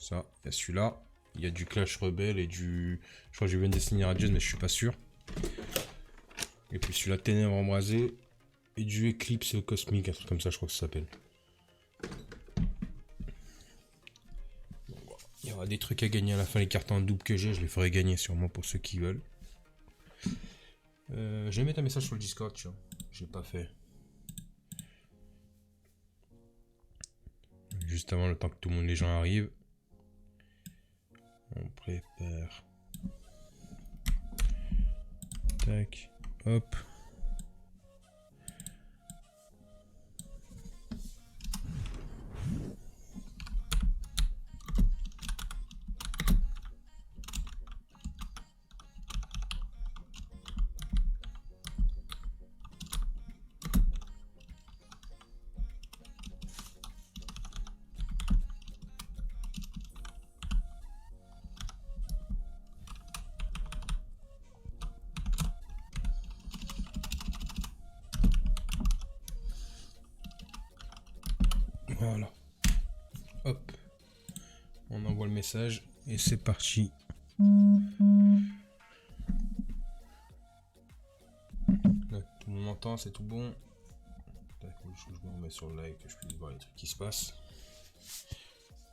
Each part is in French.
Ça, il y a celui-là. Il y a du Clash Rebelle et du... Je crois que j'ai vu une Destiny Radiant, mais je suis pas sûr. Et puis celui-là, Ténèbres Embrasées. Et du Eclipse Cosmique, un truc comme ça, je crois que ça s'appelle. Il y aura des trucs à gagner à la fin, les cartes en double que j'ai, je les ferai gagner sûrement pour ceux qui veulent. Je vais mettre un message sur le Discord, tu vois. J'ai pas fait. Juste avant le temps que tout le monde, les gens arrivent. On prépare. Tac. Hop. Voilà. Hop. On envoie le message et c'est parti. Là, tout le monde m'entend, c'est tout bon. Tac, je me remets sur le live que je puisse voir les trucs qui se passent.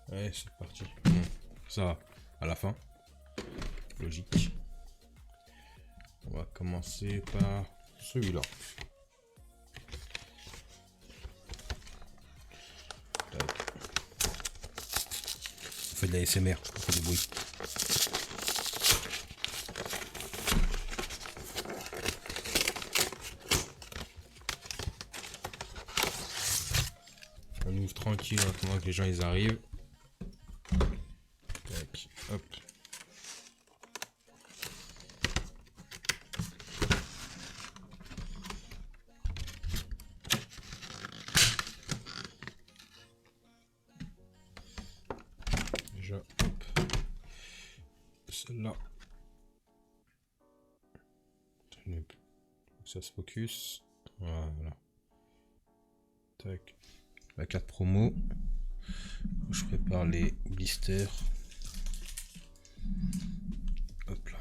Ouais, c'est parti. Bon, ça va. À la fin. Logique. On va commencer par celui-là. On fait de la SMR, on fait du bruit. On ouvre tranquille en attendant que les gens ils arrivent. Tac, hop. Déjà, hop. Celle-là. Ça se focus. Voilà. Tac. La carte promo. Je prépare les blisters. Hop là.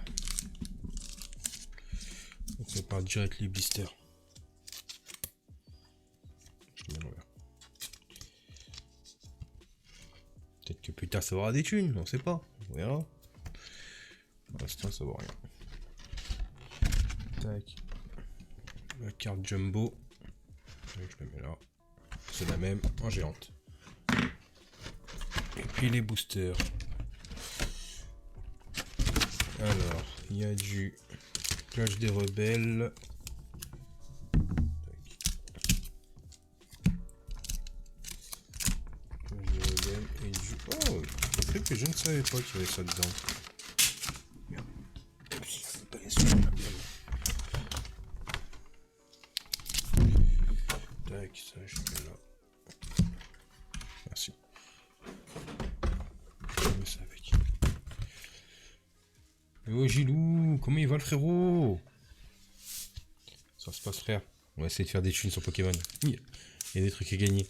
On prépare direct les blisters. Je mets l'envers. Peut-être que plus tard ça aura des thunes, on sait pas. On verra. Pour l'instant ça vaut rien. Tac. La carte jumbo. Je la mets là. C'est la même en géante. Et puis les boosters. Alors, il y a du Clash des Rebelles. Clash des Rebelles et du... Oh, des trucs que je ne savais pas qu'il y avait ça dedans. Merde. Tac, ça je mets là. Merci. Je mets ça avec. Oh Gilou, comment il va le frérot? Ça se passe frère. On va essayer de faire des thunes sur Pokémon. Il y a des trucs à gagner.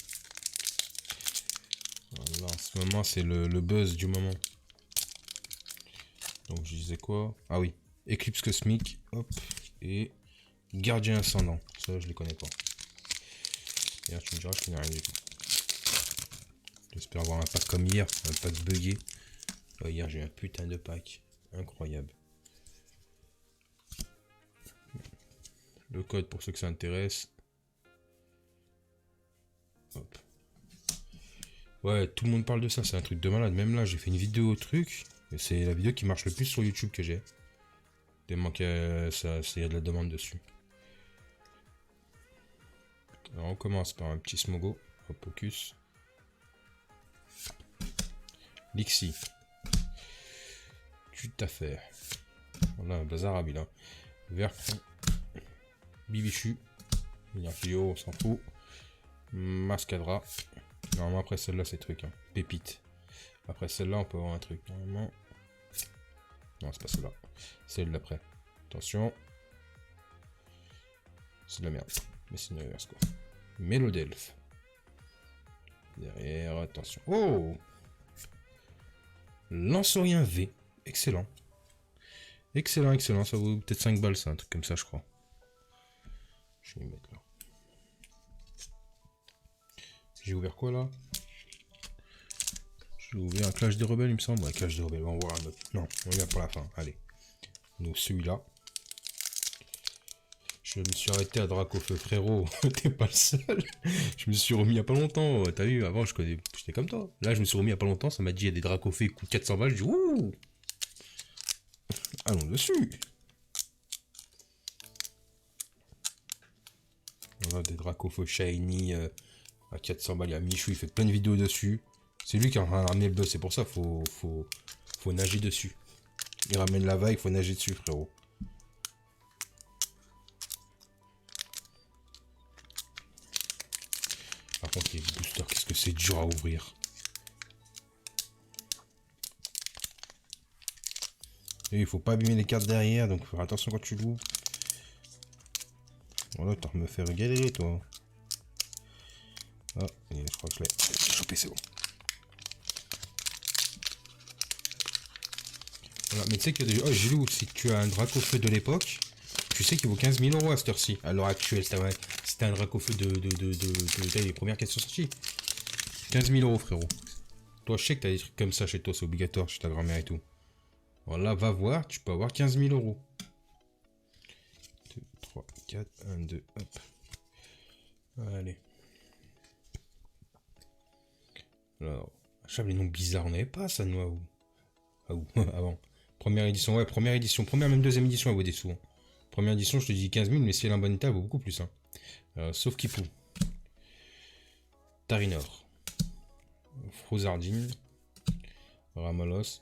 Voilà, en ce moment c'est le buzz du moment. Donc je disais quoi? Ah oui, Eclipse Cosmique, hop, et Gardien Ascendant. Ça je les connais pas. D'ailleurs tu me diras, je connais rien du tout. J'espère avoir un pack comme hier, un pack buggé. Oh, hier j'ai eu un putain de pack. Incroyable. Le code pour ceux que ça intéresse. Hop. Ouais, tout le monde parle de ça, c'est un truc de malade. Même là, j'ai fait une vidéo au truc. Et c'est la vidéo qui marche le plus sur YouTube que j'ai. Tellement qu'il y a de la demande dessus. Alors on commence par un petit Smogo. Hop, focus. Lixi. Tout à fait. Voilà, bazar là. Verfond. Bibichu. Fio, on s'en fout. Mascadra. Normalement après celle-là c'est truc. Hein. Pépite. Après celle-là on peut avoir un truc. Normalement. Non c'est pas celle-là. Celle d'après. Attention. C'est de la merde. Mais c'est une reverse quoi. Mélodelphe. Derrière, attention. Oh! Lance-Orient V. Excellent. Excellent, excellent. Ça vaut peut-être 5 balles, ça, un truc comme ça, je crois. Je vais mettre là. J'ai ouvert quoi là? J'ai ouvert un Clash des Rebelles, il me semble. Ouais, Clash des Rebelles, on va voir un autre. Non, on y va pour la fin. Allez. Donc celui-là. Je me suis arrêté à Dracofeu, frérot. T'es pas le seul. Je me suis remis il y a pas longtemps. T'as vu, avant j'étais comme toi. Là, je me suis remis il y a pas longtemps. Ça m'a dit il y a des Dracofeu qui coûtent 400 balles. Je dis ouh. Allons dessus. On a des Dracofeu shiny à 400 balles. Il y a Michou, il fait plein de vidéos dessus. C'est lui qui a ramené le buzz. C'est pour ça faut nager dessus. Il ramène la vague, faut nager dessus, frérot. Par contre, les boosters, qu'est-ce que c'est dur à ouvrir. Et il faut pas abîmer les cartes derrière, donc faut faire attention quand tu l'ouvres. Voilà, t'as me faire galérer, toi. Ah, et je crois que je l'ai chopé, c'est bon. Voilà, mais tu sais que oh, j'ai lu, si tu as un Dracofeu de l'époque, tu sais qu'il vaut 15 000 € à cette heure-ci, à l'heure actuelle. C'était un Dracofeu des premières qui sont sorties. 15 000 €, frérot. Toi, je sais que t'as des trucs comme ça chez toi, c'est obligatoire, chez ta grand-mère et tout. Voilà, va voir, tu peux avoir 15 000 €. 2, 3, 4, 1, 2, hop. Allez. Alors, les noms bizarres, on n'avait pas ça, nous, à où? Ah, où? Avant. Première édition, ouais, première édition. Première, même deuxième édition, elle vaut des sous. Hein. Première édition, je te dis 15 000, mais si elle est en bonne état, elle vaut beaucoup plus. Hein. Sauf Kipou. Tarinor. Frozardine. Ramalos.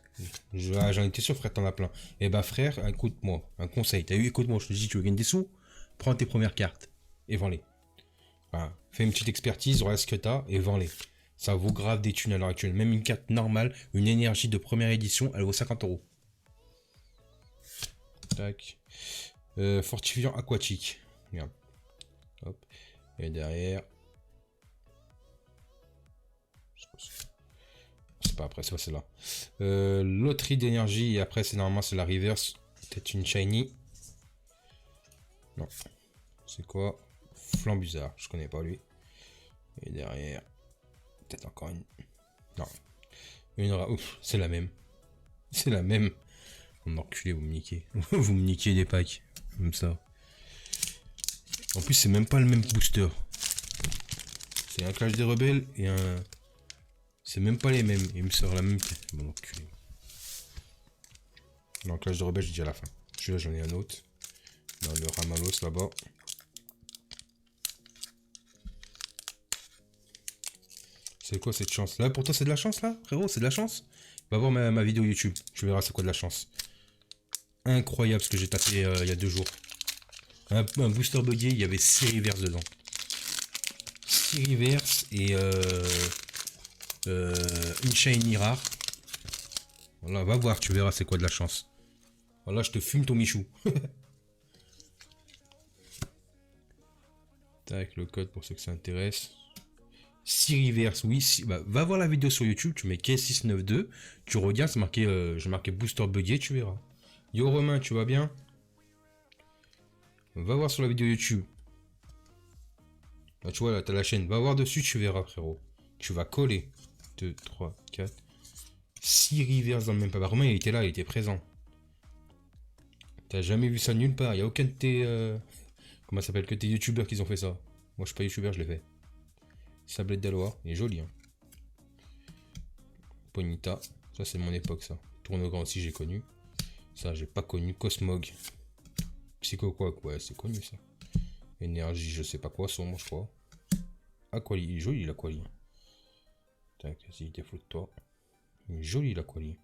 J'en étais sûr, frère, t'en as plein. Eh bah, frère, écoute-moi. Un conseil. T'as eu, écoute-moi, je te dis, tu veux gagner des sous? Prends tes premières cartes et vends-les. Voilà. Fais une petite expertise, regarde ce que t'as et vends-les. Ça vaut grave des thunes à l'heure actuelle. Même une carte normale, une énergie de première édition, elle vaut 50 €. Tac. Fortifiant aquatique. Regarde. Hop. Et derrière. C'est pas après, c'est pas celle-là. Loterie d'énergie. Et après, c'est normalement, c'est la reverse. Peut-être une shiny. Non. C'est quoi? Flambuzard. Je connais pas lui. Et derrière. Peut-être encore une. Non. Ouf, c'est la même. C'est la même. On m'a reculé, vous me niquez. Vous me niquez des packs. Comme ça. En plus, c'est même pas le même booster. C'est un Clash des Rebelles et un. C'est même pas les mêmes. Il me sort la même. Bon, enculé. Non, Clash des Rebelles, j'ai dit à la fin. Celui-là, j'en ai un autre. Dans le Ramalos là-bas. C'est quoi cette chance là? Pour toi, c'est de la chance là, frérot? C'est de la chance? Va voir ma vidéo YouTube. Tu verras c'est quoi de la chance. Incroyable ce que j'ai tapé il y a 2 jours. Un booster buggy, il y avait 6 reverse dedans. 6 reverse et une shiny rare. Voilà, va voir, tu verras c'est quoi de la chance. Voilà, je te fume ton Michou. Tac, le code pour ceux que ça intéresse. 6 reverse, oui. Bah, va voir la vidéo sur YouTube, tu mets K692, tu regardes, c'est marqué, j'ai marqué booster buggy, tu verras. Yo Romain, tu vas bien? Va voir sur la vidéo YouTube. Là, tu vois, là, t'as la chaîne. Va voir dessus, tu verras, frérot. Tu vas coller. 2, 3, 4. 6 reverse dans le même pas. Bah, Romain, il était là, il était présent. T'as jamais vu ça nulle part. Il n'y a aucun de tes. Comment ça s'appelle? Que tes youtubeurs qui ont fait ça. Moi, je suis pas youtubeur, je l'ai fait. Sablette d'Aloha. Il est joli, hein. Ponita. Ça, c'est mon époque, ça. Tournogan aussi, j'ai connu. Ça, j'ai pas connu. Cosmog. Psycho quoi, ouais, c'est connu, ça. Énergie, je sais pas quoi, sombre, je crois. Aquali, il est joli, l'Aquali. Tac, vas-y, défaut de toi. Il est joli, l'Aquali.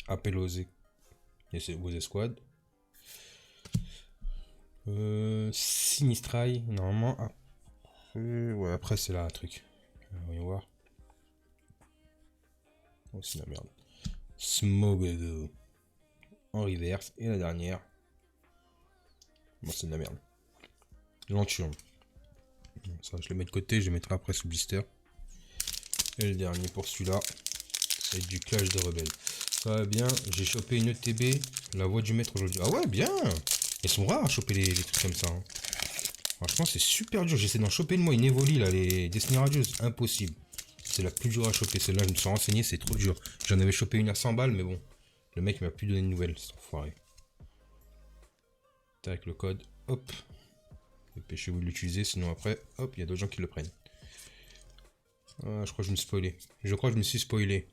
Appel aux escouades. Sinistrail, normalement. Après, ouais, après c'est là un truc. Voyons voir. Oh, c'est la merde. Smog en reverse. Et la dernière. Bon, c'est de la merde. Lanthion. Ça, je le mets de côté, je le mettrai après sous blister. Et le dernier pour celui-là. Avec du clash de rebelles. Ça va bien. J'ai chopé une ETB. La voix du maître aujourd'hui. Ah ouais, bien. Ils sont rares à choper les trucs comme ça. Hein. Franchement, c'est super dur. J'essaie d'en choper une, moi, une Evoli, là, les Destiny Radieuses. Impossible. C'est la plus dure à choper. Celle-là, je me suis renseigné, c'est trop dur. J'en avais chopé une à 100 balles, mais bon. Le mec m'a plus donné de nouvelles, cet enfoiré. Tac, le code. Hop. Dépêchez-vous de l'utiliser, sinon après, hop, il y a d'autres gens qui le prennent. Ah, je crois que je me suis spoilé. Je crois que je me suis spoilé.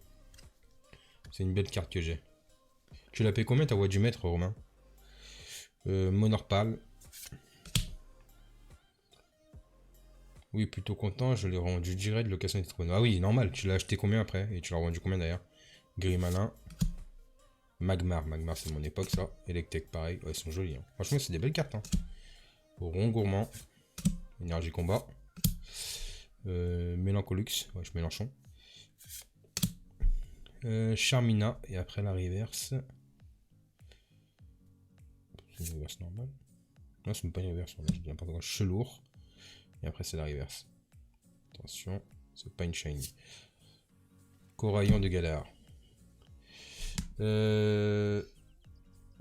C'est une belle carte que j'ai. Tu l'as payé combien ta voix du maître, Romain? Monorpal. Oui, plutôt content, je l'ai rendu direct de location était trop bonne. Ah oui, normal, tu l'as acheté combien après? Et tu l'as rendu combien d'ailleurs? Gris malin. Magmar, Magmar c'est mon époque ça. Electek pareil, ouais, ils sont jolis. Hein. Franchement, c'est des belles cartes. Hein. Rond gourmand. Énergie combat. Mélancolux, ouais, je Mélenchon. Charmina, et après la reverse. C'est une reverse normale. Non, c'est pas une reverse, je dis n'importe quoi. Chelour. Et après, c'est la reverse. Attention, c'est pas une shiny. Coraillon de Galar.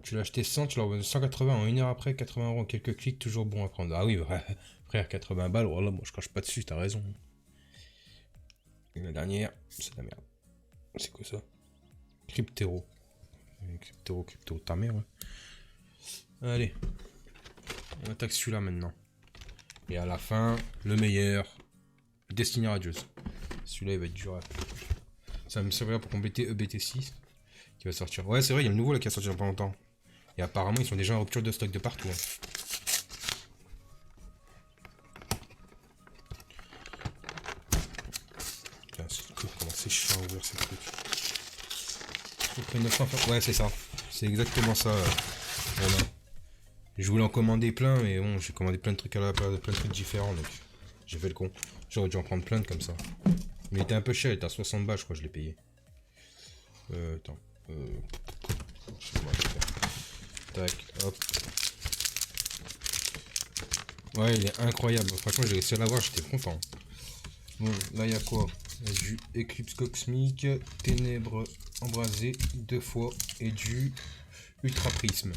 Tu l'as acheté 100, tu l'as revendu 180 en 1 heure après, 80 euros en quelques clics, toujours bon à prendre. Ah oui, frère, 80 balles, voilà, moi je crache pas dessus, t'as raison. Et la dernière, c'est la merde. C'est quoi ça? Cryptero. Cryptero, ta mère, ouais. Allez, on attaque celui-là maintenant. Et à la fin, le meilleur, Destiny Radieuse. Celui-là, il va être dur à... Ça va me servir pour compléter EBT6 qui va sortir. Ouais, c'est vrai, il y a le nouveau là qui a sorti il y a pas longtemps. Et apparemment, ils sont déjà en rupture de stock de partout. Hein. Putain, c'est cool, comment c'est chiant à ouvrir ces trucs. Ouais, c'est ça. C'est exactement ça. Voilà. Je voulais en commander plein, mais bon, j'ai commandé plein de trucs à la place, plein de trucs différents, donc j'ai fait le con. J'aurais dû en prendre plein de comme ça. Mais il était un peu cher, il était à 60 balles, je crois, je l'ai payé. Attends. Je sais pas comment je vais faire. Tac, hop. Ouais, il est incroyable. Franchement, j'ai réussi à l'avoir, j'étais content. Bon, là, il y a quoi? Il y a du Eclipse Cosmique, Ténèbres Embrasées 2 fois et du Ultra Prisme.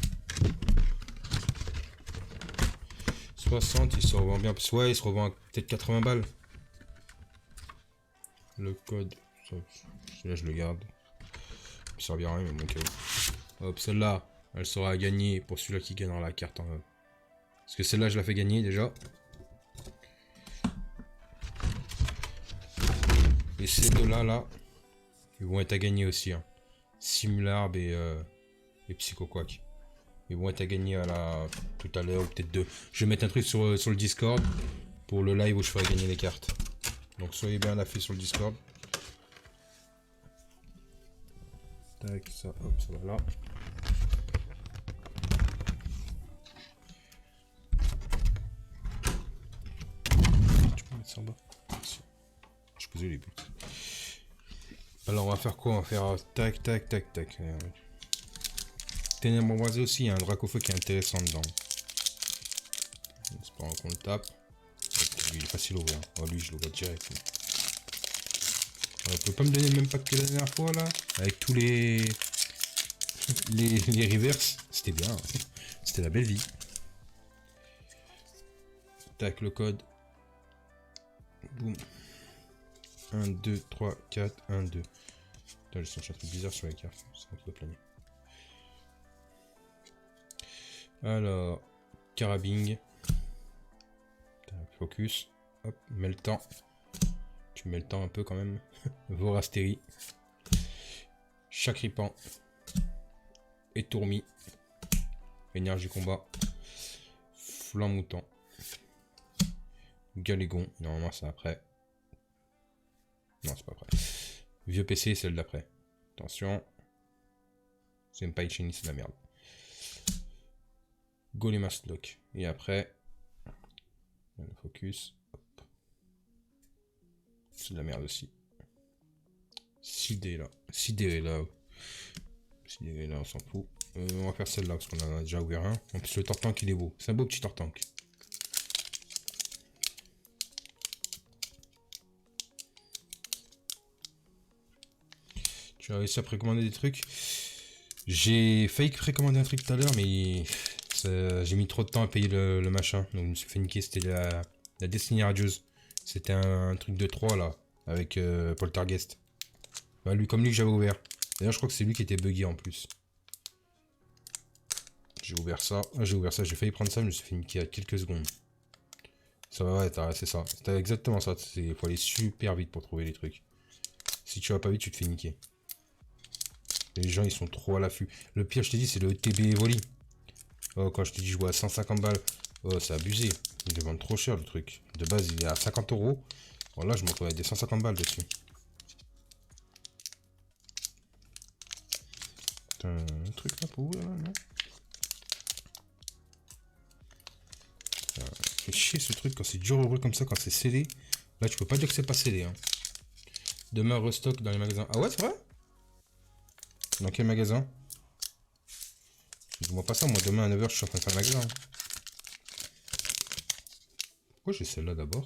60, il se revend bien. Ouais, il se revend à peut-être 80 balles. Le code, celui-là, je le garde. Il me servira à rien, mais bon, cas où. Hop, celle-là, elle sera à gagner pour celui-là qui gagnera la carte. Hein. Parce que celle-là, je la fais gagner déjà. Et ces deux-là, là, ils vont être à gagner aussi. Hein. Simularb et Psychoquack. Ils vont être à gagner tout à l'heure, ou peut-être deux. Je vais mettre un truc sur le Discord pour le live où je ferai gagner les cartes. Donc soyez bien à l'affût sur le Discord. Tac, ça, hop, ça va là. Tu peux mettre ça en bas. Merci. Je posais les buts. Alors on va faire quoi? On va faire tac, tac, tac, tac. Ténèbres embrasées aussi, il y a un Dracofeu qui est intéressant dedans. C'est pas qu'on le tape. Lui, il est facile à ouvrir. Oh, lui, je le vois direct. On peut pas me donner le même pack que la dernière fois là? Avec tous les reverse. C'était bien. C'était la belle vie. Tac, le code. Boum. 1, 2, 3, 4, 1, 2. Putain, je sens un truc bizarre sur les cartes. C'est un peu plané. Alors, carabing. Focus. Hop, mets le temps. Tu mets le temps un peu quand même. Vorastérie. Chacripan. Étourmi. Énergie combat. Flanc mouton. Galégon. Normalement c'est après. Non, c'est pas après. Vieux PC, celle d'après. Attention. C'est même pas Ichini, c'est de la merde. Golemaslock. Et après. Le focus. C'est de la merde aussi. Sidé là. Sidéré là. Sidéré là, on s'en fout. On va faire celle-là parce qu'on en a déjà ouvert un. En plus, le tortank il est beau. C'est un beau petit tortank. J'ai réussi à précommander des trucs. J'ai failli précommander un truc tout à l'heure, mais j'ai mis trop de temps à payer le machin. Donc je me suis fait niquer, c'était la Destiny Radieuse. C'était un truc de 3 là, avec Poltergeist. Bah, lui, comme lui que j'avais ouvert. D'ailleurs, je crois que c'est lui qui était bugué en plus. J'ai ouvert ça, j'ai failli prendre ça, mais je me suis fait niquer à quelques secondes. Ça va, ouais, c'est ça. C'était exactement ça. Il faut aller super vite pour trouver les trucs. Si tu vas pas vite, tu te fais niquer. Les gens, ils sont trop à l'affût. Le pire, je t'ai dit, c'est le TB Evoli. Oh, quand je te dis, je vois à 150 balles. Oh, c'est abusé. Ils le vendent trop cher, le truc. De base, il est à 50 euros. Bon, là, je me retrouve avec des 150 balles dessus. T'as un truc là pour ouvrir, là, non? Ça fait chier ce truc quand c'est dur à ouvrir comme ça, quand c'est scellé. Là, tu peux pas dire que c'est pas scellé. Hein. Demain, restock dans les magasins. Ah ouais, c'est vrai? Dans quel magasin? Je vois pas ça, moi demain à 9 h je suis en train de faire le magasin. Pourquoi j'ai celle-là d'abord?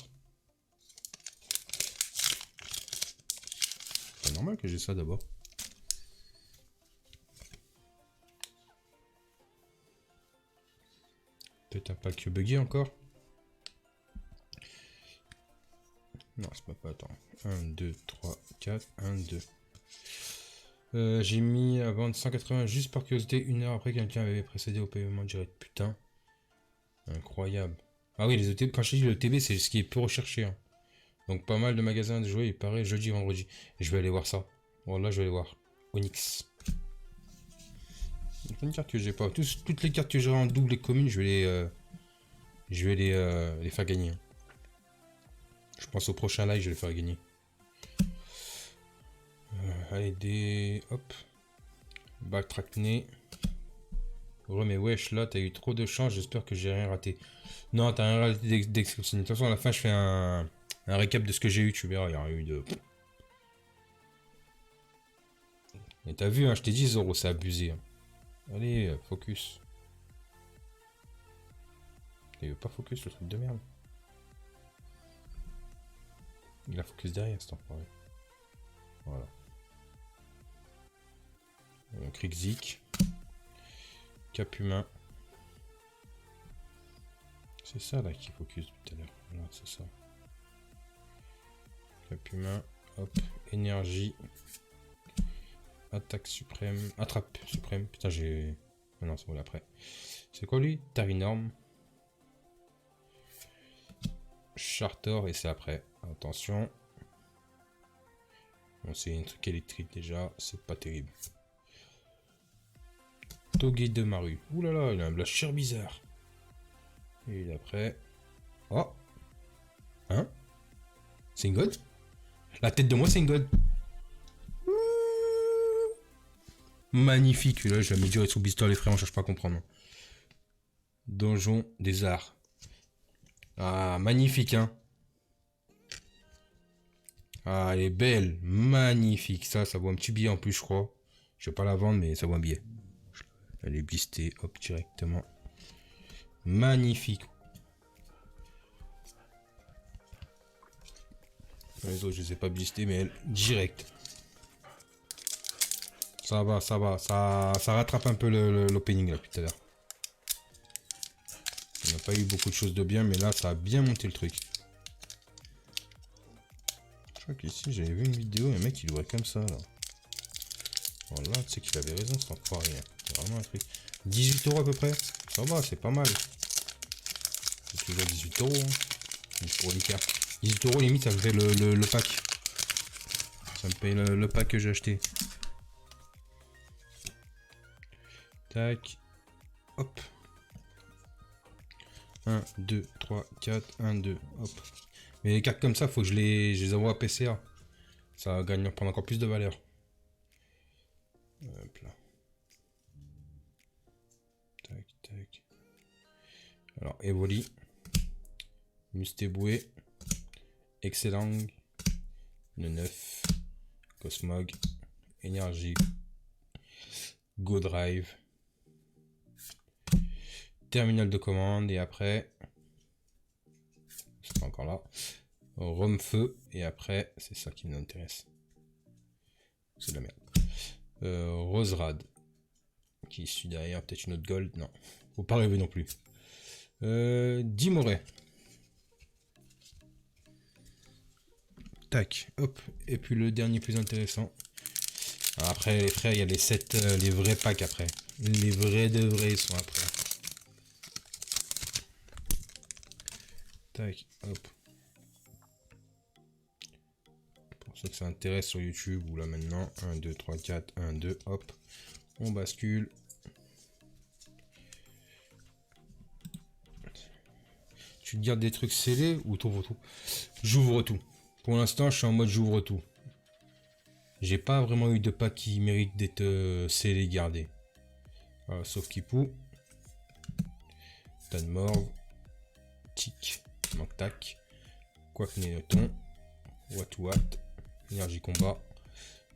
C'est normal que j'ai ça d'abord. Peut-être un pack buggy encore. Non, c'est pas attends. 1, 2, 3, 4, 1, 2. J'ai mis à vendre 180 juste par curiosité, 1 heure après quelqu'un avait précédé au paiement direct. Putain. Incroyable. Ah oui, les ETB, quand je dis le TB, c'est ce qui est peu recherché. Hein. Donc pas mal de magasins de jouets, il paraît jeudi, vendredi. Et je vais aller voir ça. Bon là, je vais aller voir. Onyx. Une carte que j'ai pas. Toutes les cartes que j'ai en double et commune, je vais les faire gagner. Je pense au prochain live, je vais les faire gagner. Allez, des... Hop. Backtrackné. Mais wesh, là, t'as eu trop de chance. J'espère que j'ai rien raté. Non, t'as rien raté d'exception. De toute façon, à la fin, je fais un récap de ce que j'ai eu. Tu verras, il y aura eu de... Et t'as vu, hein, je t'ai dit 0, c'est abusé. Hein. Allez, focus. Il veut pas focus, le truc de merde. Il a focus derrière, cet enfoiré. Voilà. Krixik. Cap humain. C'est ça là qui focus tout à l'heure. Voilà, c'est ça. Cap humain. Hop. Énergie. Attaque suprême. Attrape suprême. Putain, j'ai... Ah non, c'est bon après. C'est quoi lui? Tarinorm. Charter et c'est après. Attention. Bon, c'est un truc électrique déjà. C'est pas terrible. Toge de Maru. Ouh là là, il a un blasher bizarre. Et après. Oh! Hein? C'est une god? La tête de moi, c'est une god. Magnifique. Là, j'ai amélioré sous Beastor, les frères, on cherche pas à comprendre. Donjon des arts. Ah, magnifique, hein. Ah, elle est belle. Magnifique. Ça vaut un petit billet en plus, je crois. Je vais pas la vendre, mais ça vaut un billet. Elle est blistée, hop, directement. Magnifique. Les autres, je les ai pas blistés, mais elle, direct. Ça va, ça va. Ça rattrape un peu l'opening, là, tout à l'heure. On n'a pas eu beaucoup de choses de bien, mais là, ça a bien monté le truc. Je crois qu'ici, j'avais vu une vidéo, un mec, il ouvrait comme ça, là. Voilà, tu sais qu'il avait raison, c'est encore rien. C'est vraiment un truc. 18 € à peu près. Ça va, c'est pas mal. C'est toujours 18 €. Hein. Pour les cartes. 18 € limite, ça me fait le pack. Ça me paye le pack que j'ai acheté. Tac. Hop. 1, 2, 3, 4, 1, 2. Hop. Mais les cartes comme ça, faut que je les envoie à PCA. Ça va gagner, prendre encore plus de valeur. Hop là. Tac, tac. Alors, Evoli. Mustéboué. Excellent. Le 9. Cosmog. Énergie. Go Drive. Terminal de commande. Et après... C'est pas encore là. Rome feu. Et après, c'est ça qui nous intéresse. C'est de la merde. Roserad. Qui est celui derrière, peut-être une autre gold. Non, faut pas rêver non plus. Dimoret. Tac, hop. Et puis le dernier plus intéressant. Après, les frères, il y a les 7, les vrais packs après. Les vrais de vrais sont après. Tac, hop. Pour ceux que ça intéresse sur YouTube, ou là maintenant, 1, 2, 3, 4, 1, 2, hop. On bascule. Tu gardes des trucs scellés ou t'ouvres tout? J'ouvre tout. Pour l'instant, je suis en mode j'ouvre tout. J'ai pas vraiment eu de pack qui mérite d'être scellé, gardé. Voilà, sauf Kipou. Tan Morve. Tic. Manque tac. Quoique Nénoton. Wat. Énergie combat.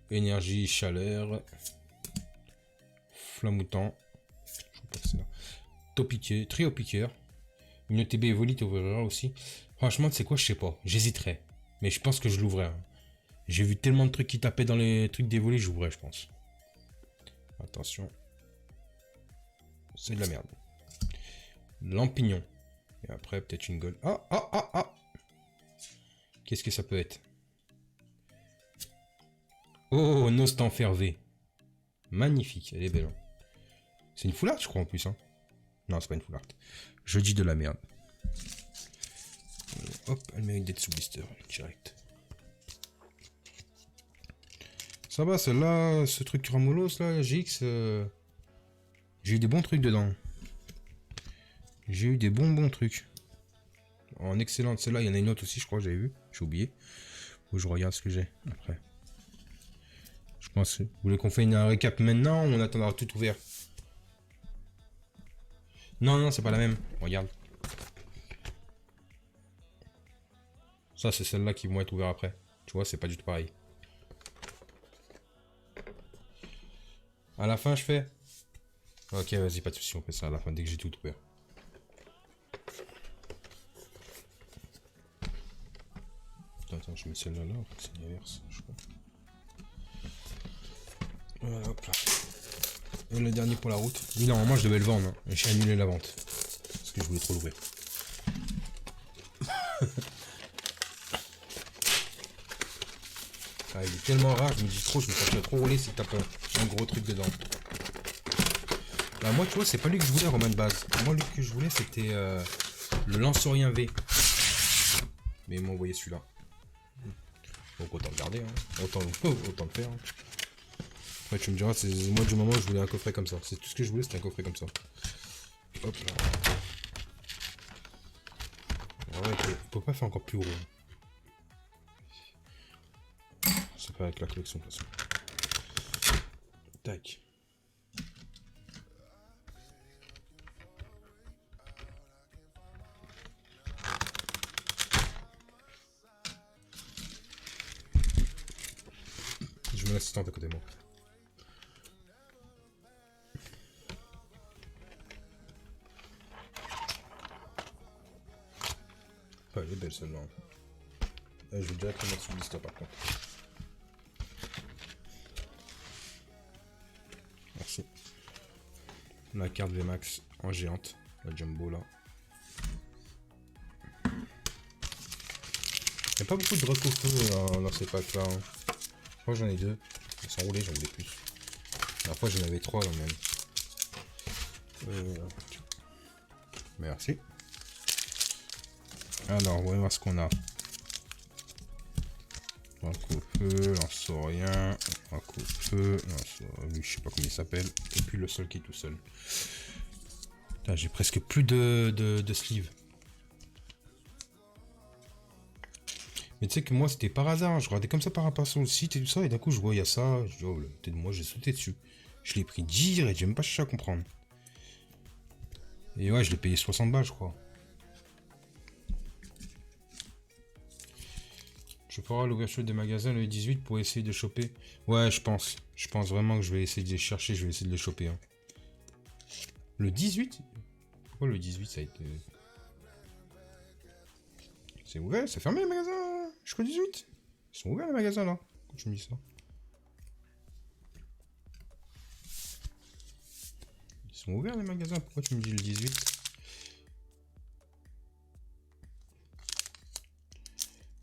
Énergie chaleur. Flamoutant. Je crois que c'est là. Topiqué. Trio piqueur. Une TB Evolite ouvrira aussi. Franchement, c'est quoi, je sais pas. J'hésiterais. Mais je pense que je l'ouvrais. Hein. J'ai vu tellement de trucs qui tapaient dans les trucs d'évolé, j'ouvrais, je pense. Attention. C'est de la merde. Lampignon. Et après, peut-être une gold. Ah. Qu'est-ce que ça peut être? Oh, Nostanfervé. Magnifique, elle est belle. Hein. C'est une full art, je crois, en plus. Hein. Non, c'est pas une full art. Je dis de la merde. Hop, elle mérite d'être sous blister, direct. Ça va, celle-là, ce truc Ramolos, là, GX, j'ai eu des bons trucs dedans. J'ai eu des bons trucs. En excellente, celle-là, il y en a une autre aussi, je crois, j'avais vu. J'ai oublié. Faut que je regarde ce que j'ai après. Je pense. Vous voulez qu'on fasse un récap maintenant ou on attendra tout ouvert? Non, c'est pas la même. Regarde. Ça, c'est celle-là qui vont être ouvertes après. Tu vois, c'est pas du tout pareil. À la fin, je fais. Ok, vas-y, pas de soucis, on fait ça à la fin dès que j'ai tout ouvert. Attends, je mets celle-là là, c'est l'inverse, je crois. Voilà, hop là. Et le dernier pour la route. Oui, normalement, je devais le vendre. Hein. J'ai annulé la vente. Parce que je voulais trop l'ouvrir. Ah, il est tellement rare, je me dis trop, je me sens trop rouler si tape un gros truc dedans. Bah, moi, tu vois, c'est pas lui que je voulais, Roman de base. Moi, lui que je voulais, c'était le Lanceurien V. Mais ils m'ont envoyé celui-là. Donc, autant le garder, hein. Autant le faire. Hein. Après, tu me diras, c'est moi du moment où je voulais un coffret comme ça. C'est tout ce que je voulais, c'était un coffret comme ça. Hop là. Ouais, il peut pas faire encore plus gros. C'est pas avec la collection de toute façon. Tac. Je mets l'assistante à côté de moi. Ah, elle est belle celle-là. Je vais direct la mettre sur le blister par contre. Merci. La carte VMAX en géante. La jumbo là. Il n'y a pas beaucoup de rock au feu dans ces packs là. Hein. Je crois que j'en ai 2. Ils sont roulés, j'en voulais plus. La dernière fois j'en avais 3 dans le même. Merci. Alors, on va voir ce qu'on a. Un coup au feu, lance-rien, un coup au feu, lui je sais pas comment il s'appelle, et puis le seul qui est tout seul. J'ai presque plus de sleeve. Mais tu sais que moi c'était par hasard, hein. Je regardais comme ça par rapport sur le site et tout ça, et d'un coup je voyais ça, je dis oh peut-être moi j'ai sauté dessus. Je l'ai pris direct, j'ai même pas cherché à comprendre. Et ouais, je l'ai payé 60 balles je crois. Je ferai l'ouverture des magasins le 18 pour essayer de choper. Ouais, je pense. Je pense vraiment que je vais essayer de les chercher, je vais essayer de les choper. Hein. Le 18 ? Pourquoi le 18 ça a été... C'est ouvert, c'est fermé les magasins jusqu'au 18 ? Ils sont ouverts les magasins là, quand tu me dis ça. sont ouverts les magasins. Pourquoi tu me dis le 18?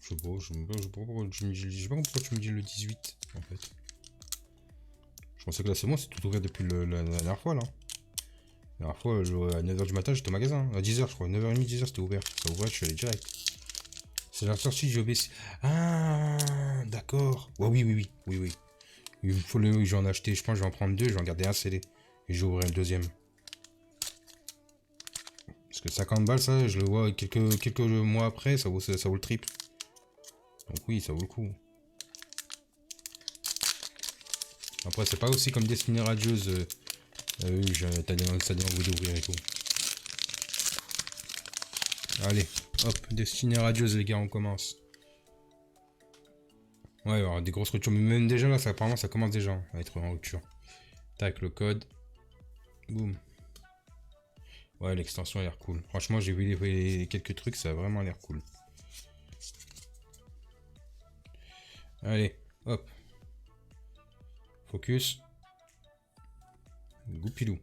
Je sais pas, je sais pas pourquoi tu me dis, je sais pas pourquoi tu me dis le 18 en fait. Je pensais que là c'est bon, c'est tout ouvert depuis la dernière fois là. La dernière fois, à 9h du matin, j'étais au magasin. À 10h, je crois. 9h30, 10h, c'était ouvert. Ça ouvrait, je suis allé direct. C'est la sortie, j'ai obéi. Ah, d'accord. Ouais, oui, oui, oui. Oui, oui. Il faut le. J'en ai acheté, je pense, je vais en prendre deux. Je vais en garder un scellé. Et je vais ouvrir le deuxième. Parce que 50 balles, ça, je le vois quelques mois après, ça vaut le triple. Donc, oui, ça vaut le coup. Après, c'est pas aussi comme Destiny Radieuse. Oui, ça donne envie d'ouvrir et tout. Allez, hop, Destiny Radieuse, les gars, on commence. Ouais, alors des grosses ruptures, mais même déjà là, apparemment, ça commence déjà à être en rupture. Tac, le code. Boum. Ouais, l'extension a l'air cool. Franchement, j'ai vu quelques trucs, ça a vraiment l'air cool. Allez, hop. Focus. Goupilou.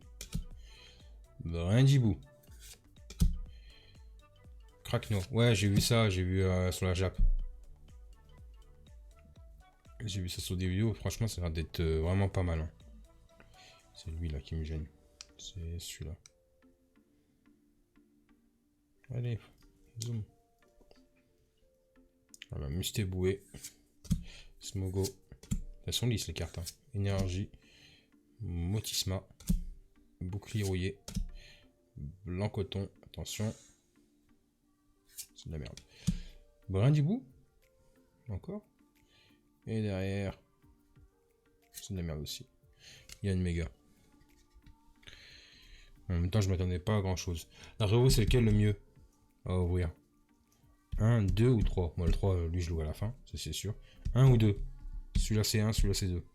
Brindibou. Crackno. Ouais, j'ai vu ça, j'ai vu sur la Jap. J'ai vu ça sur des vidéos, franchement, ça a l'air d'être vraiment pas mal. Hein. C'est lui là qui me gêne. C'est celui-là. Allez, zoom. Voilà, Mustéboué. Smogo. Elles sont lisses les cartes. Hein. Énergie. Motisma. Bouclier rouillé. Blanc coton. Attention. C'est de la merde. Brindibou. Encore. Et derrière. C'est de la merde aussi. Il y a une méga. En même temps, je m'attendais pas à grand chose. La Revo, c'est lequel le mieux à ouvrir? 1, 2 ou 3? Moi, le 3, lui, je l'ouvre à la fin, ça c'est sûr. 1 ou 2? Celui-là, c'est 1, celui-là, c'est 2.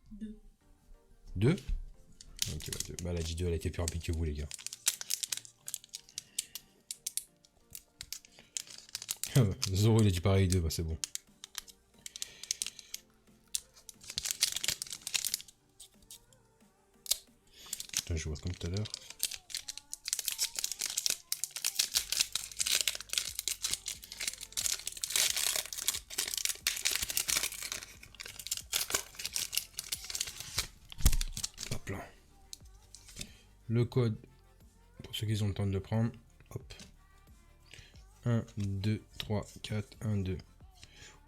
2. Ok, bah 2. Bah, la J2, elle a été plus rapide que vous, les gars. Zoro, il a dit pareil, 2, bah c'est bon. Putain, je vois comme tout à l'heure. Hop là. Le code, pour ceux qui ont le temps de le prendre. Hop. 1, 2, 3, 4, 1, 2.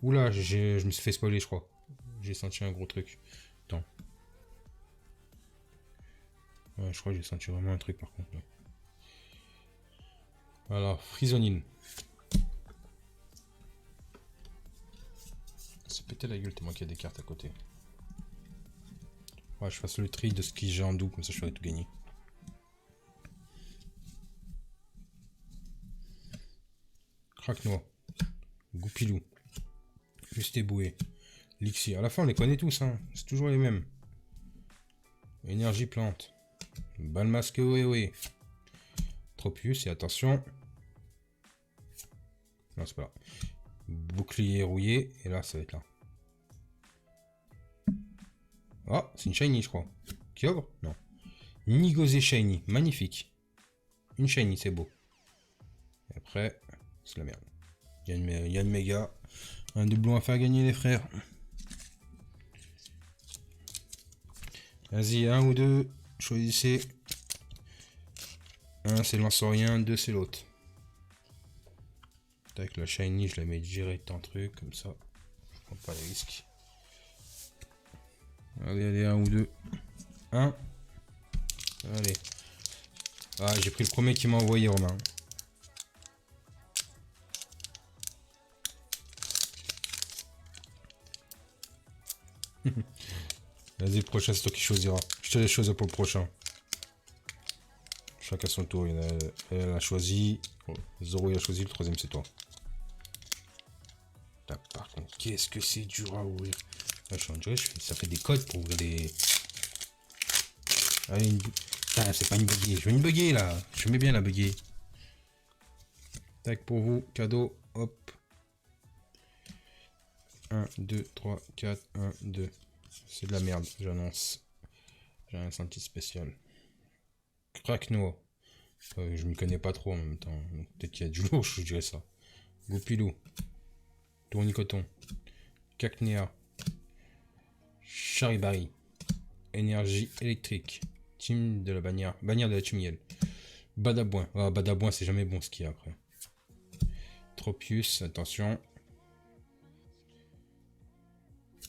Oula, je me suis fait spoiler, je crois. J'ai senti un gros truc. Attends. Ouais, je crois que j'ai senti vraiment un truc par contre. Là. Alors, Frisonine. C'est pété la gueule tellement qu'il y a des cartes à côté. Ouais, je fasse le tri de ce qui j'ai en doux, comme ça je ferai tout gagner. Craque-noix. Goupilou. Mustéboué. Lixir. À la fin, on les connaît tous, hein. C'est toujours les mêmes. Énergie plante. Balle masque, oui, oui. Tropius, et attention. Non, c'est pas là. Bouclier rouillé, et là, ça va être là. Ah, c'est une shiny, je crois. Kyogre? Non. Nigosé shiny, magnifique. Une shiny, c'est beau. Et après, c'est la merde. Il y a une méga. Un doublon à faire gagner les frères. Vas-y, un ou deux. Choisissez. Un, c'est l'ensorien. Deux, c'est l'autre. Tac, la shiny, je la mets direct en truc, comme ça. Je prends pas les risques. Allez, allez, un ou deux. Un. Allez. Ah, j'ai pris le premier qui m'a envoyé, Romain. Vas-y, le prochain, c'est toi qui choisiras. Je te laisse choisir pour le prochain. Chacun son tour. Elle a choisi. Oh, Zoro, il a choisi. Le troisième, c'est toi. Là, par contre, qu'est-ce que c'est dur à ouvrir. Là, ça fait des codes pour ouvrir des... Allez, putain, c'est pas une buggy. Je veux une buggy, là. Je mets bien la buggy. Tac, pour vous. Cadeau. Hop. 1, 2, 3, 4, 1, 2. C'est de la merde, j'annonce. J'ai un senti spécial. Craque-noix. Je m'y connais pas trop en même temps. Peut-être qu'il y a du lourd, je dirais ça. Goupilou. Tournicoton. Cacnéa. Charibari. Énergie électrique. Team de la bannière. Bannière de la Tumiel. Badabouin. Ah, Badabouin, c'est jamais bon ce qu'il y a après. Tropius, attention.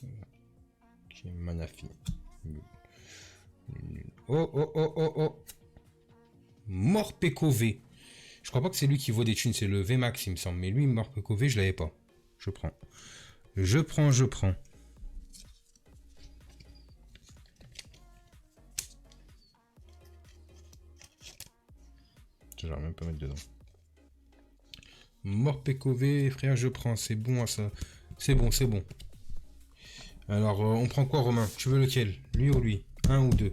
Ok, Manafi. Oh, oh, oh, oh, oh. Morpeko V. Je crois pas que c'est lui qui vaut des thunes, c'est le VMAX, il me semble. Mais lui, Morpeko V, je l'avais pas. Je prends. Je prends, je prends. Je vais même pas mettre dedans. Morpeko V, frère, je prends. C'est bon, ça. C'est bon, c'est bon. Alors, on prend quoi, Romain? Tu veux lequel? Lui ou lui? Un ou deux?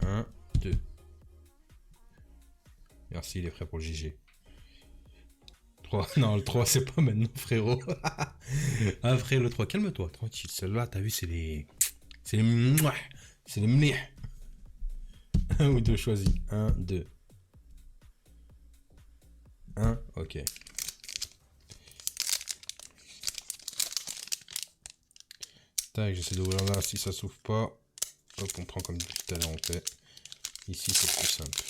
1, 2. Merci, il est prêt pour le JG. 3. Non, le 3, c'est pas maintenant, frérot. Ah, frère, le 3, calme-toi, tranquille. Celle-là, t'as vu, c'est les... C'est les... mouah, c'est les mouah. 1 ou 2, choisis. 1, 2. 1, ok. Tac, j'essaie d'ouvrir là, si ça s'ouvre pas. Hop, on prend comme tout à l'heure, on fait. Ici, c'est plus simple.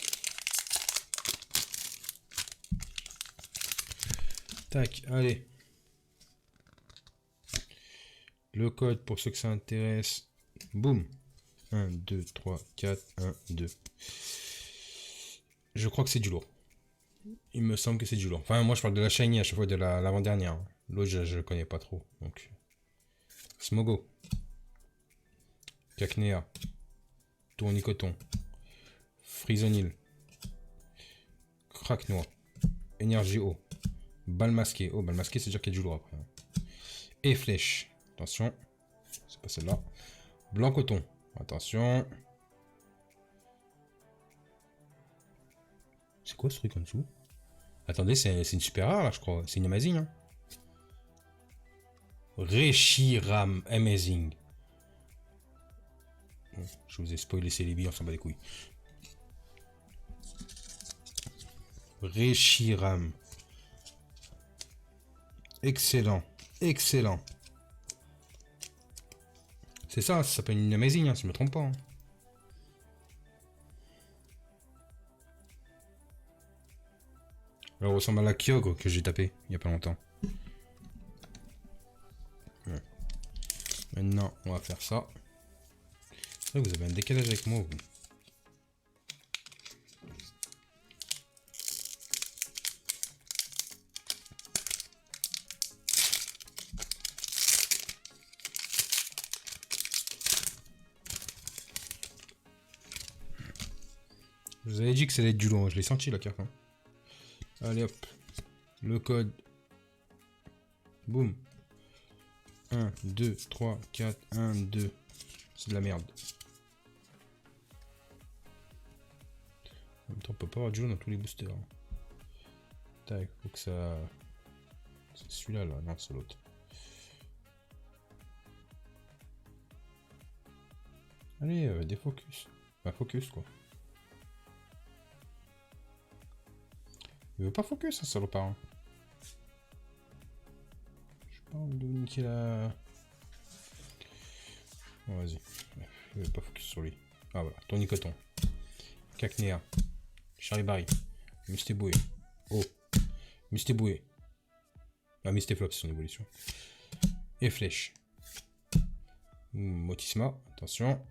Tac, allez. Le code pour ceux que ça intéresse. Boum. 1, 2, 3, 4, 1, 2. Je crois que c'est du lourd. Il me semble que c'est du lourd. Enfin, moi, je parle de la shiny à chaque fois, de l'avant-dernière. L'autre, je le connais pas trop. Donc, Smogo. Cacnea. Tournicoton. Frisonil. Craque-noix. Énergie eau. Balle masquée. Oh, balle masquée, c'est dire qu'il y a du lourd après. Et flèche. Attention. C'est pas celle-là. Blanc coton. Attention. C'est quoi ce truc en dessous? Attendez, c'est une super rare là, je crois. C'est une amazing. Hein. Reshiram Amazing. Bon, je vous ai spoilé ces billes, on s'en bat les couilles. Reshiram. Excellent. Excellent. C'est ça s'appelle une amazing, hein, si je me trompe pas. Hein. Elle ressemble à la Kyogre que j'ai tapé il y a pas longtemps. Ouais. Maintenant, on va faire ça. Là, vous avez un décalage avec moi, vous. Je vous avais dit que ça allait être du long, je l'ai senti la carte. Hein. Allez hop. Le code. Boum. 1, 2, 3, 4, 1, 2. C'est de la merde. En même temps, on peut pas avoir du jaune dans tous les boosters. Tac, faut que ça... C'est celui-là, là. Non, c'est l'autre. Allez, défocus. Bah, focus, quoi. Il veut pas focus, ça, salopard. Hein. Je sais pas envie de niquer la... Bon, vas-y. Il veut pas focus sur lui. Ah, voilà. Tournicoton. Cacnea. Charibari. Mystéboué. Oh. Mystéboué. Ah, Mystéflop, c'est son évolution. Et flèche. Motisma. Attention.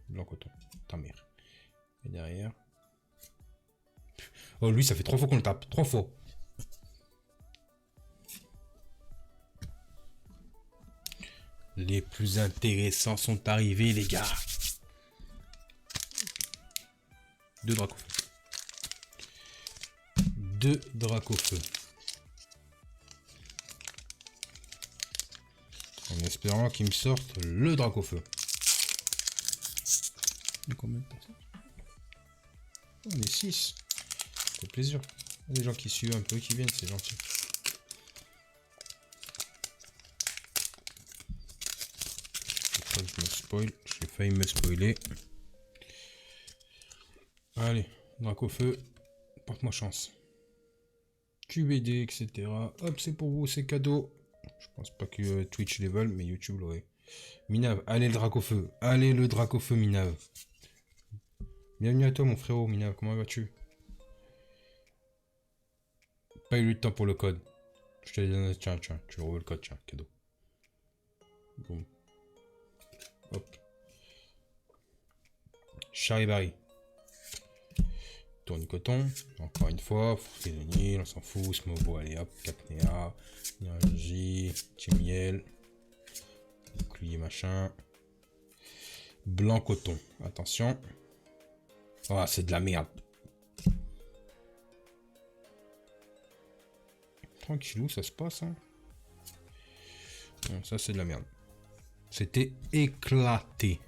Blanc coton. Ta mère. Et derrière. Oh, lui, ça fait 3 fois qu'on le tape. 3 fois. Les plus intéressants sont arrivés, les gars. 2 Dracofeu. 2 Dracofeu. En espérant qu'il me sorte le Dracofeu. Il y a combien de personnes? On est 6. Ça fait plaisir. Il y a des gens qui suivent un peu, qui viennent, c'est gentil. Pas que je me spoil. J'ai failli me spoiler. Allez, Dracofeu. Porte-moi chance. QBD, etc. Hop, c'est pour vous, c'est cadeau. Je pense pas que Twitch les veulent, mais YouTube l'aurait. Minav, allez le Dracofeu. Allez le Dracofeu, Minav. Bienvenue à toi, mon frérot, Minav. Comment vas-tu? Pas eu le temps pour le code. Je te donne. Tiens, tiens, tu revois le code, tiens, cadeau. Boum. Hop. Charivari. Tournicoton. Encore une fois. Frisonnier, on s'en fout. Smobo, allez hop. Capnea. Énergie. Timiel. Bouclier machin. Blanc coton. Attention. Ah, c'est de la merde. Tranquillou, ça se passe. Hein. Bon, ça, c'est de la merde. C'était éclaté.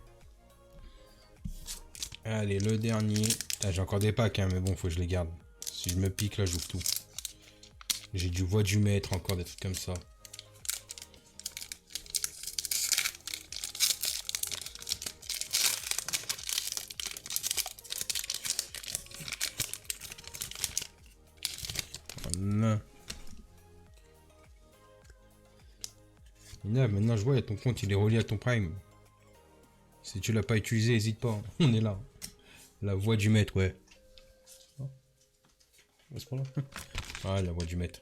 Allez, le dernier. J'ai encore des packs, hein, mais bon, faut que je les garde. Si je me pique, là, j'ouvre tout. J'ai du voix du maître, encore des trucs comme ça. Voilà. Maintenant, je vois, ton compte, il est relié à ton Prime. Si tu l'as pas utilisé, n'hésite pas. On est là. La voix du maître, ouais. Ah, la voix du maître.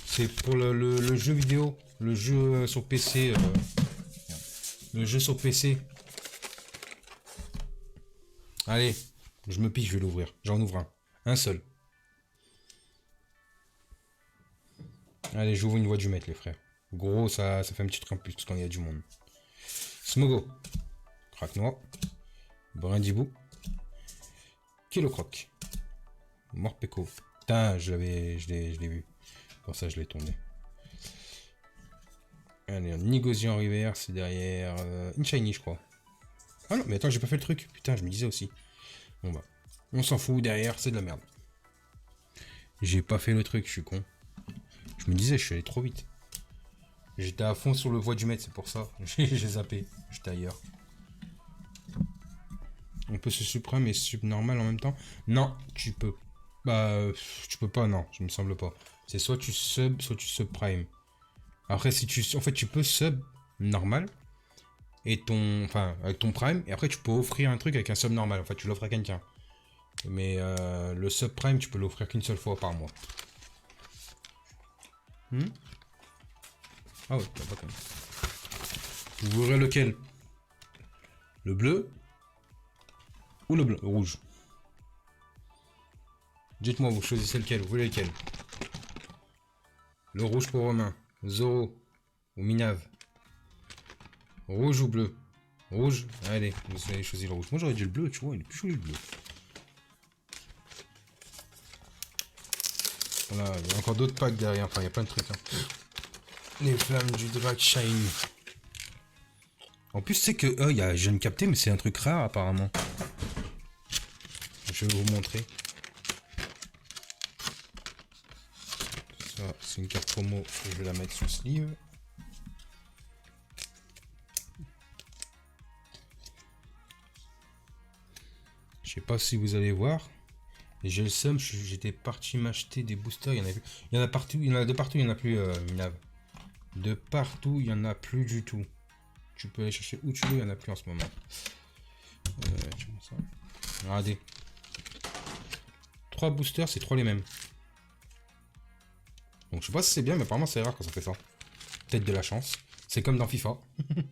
C'est pour le jeu vidéo. Le jeu sur PC. Le jeu sur PC. Allez, je me pique, je vais l'ouvrir. J'en ouvre un. Un seul. Allez, j'ouvre une voix du maître, les frères. Gros, ça fait un petit truc en plus quand il y a du monde. Smogo. Crack noir. Brindibou. Kilo croc. Morpeko. Putain, je l'ai vu. Pour ça, je l'ai tourné. Allez, Nigosian River, c'est derrière. Une shiny, je crois. Ah non, mais attends, j'ai pas fait le truc. Putain, je me disais aussi. Bon bah, on s'en fout, derrière, c'est de la merde. J'ai pas fait le truc, je suis con. Je me disais, je suis allé trop vite. J'étais à fond sur le voix du maître, c'est pour ça. J'ai zappé. J'étais ailleurs. On peut se suprême et sub normal en même temps? Non, tu peux. Bah, tu peux pas, non, je me semble pas. C'est soit tu sub, soit tu sub prime. Après, si tu. En fait, tu peux sub normal. Et ton. Enfin, avec ton prime. Et après, tu peux offrir un truc avec un sub normal. En fait, tu l'offres à quelqu'un. Mais le sub prime, tu peux l'offrir qu'une seule fois par mois. Ah ouais, pas comme. Vous voudrez lequel? Le bleu? Ou le rouge? Dites-moi, vous choisissez lequel? Vous voulez lequel? Le rouge pour Romain. Zoro. Ou Minav. Rouge ou bleu? Rouge? Allez, vous allez choisir le rouge. Moi j'aurais dit le bleu, tu vois, il est plus joli le bleu. Voilà, il y a encore d'autres packs derrière. Enfin, il y a plein de trucs. Hein. Les flammes du Drag Shine. En plus, c'est que. Oh, je viens de capter, mais c'est un truc rare apparemment. Je vais vous montrer. Ça, c'est une carte promo. Je vais la mettre sous sleeve. Je sais pas si vous allez voir. J'ai le seum, j'étais parti m'acheter des boosters. Il y en a partout, il y en a de partout, il y en a plus, Minav. De partout, il y en a plus du tout. Tu peux aller chercher où tu veux, il y en a plus en ce moment. Tu vois ça. Regardez. 3 boosters, c'est 3 les mêmes. Donc je sais pas si c'est bien, mais apparemment c'est rare quand ça fait ça. Peut-être de la chance. C'est comme dans FIFA. Il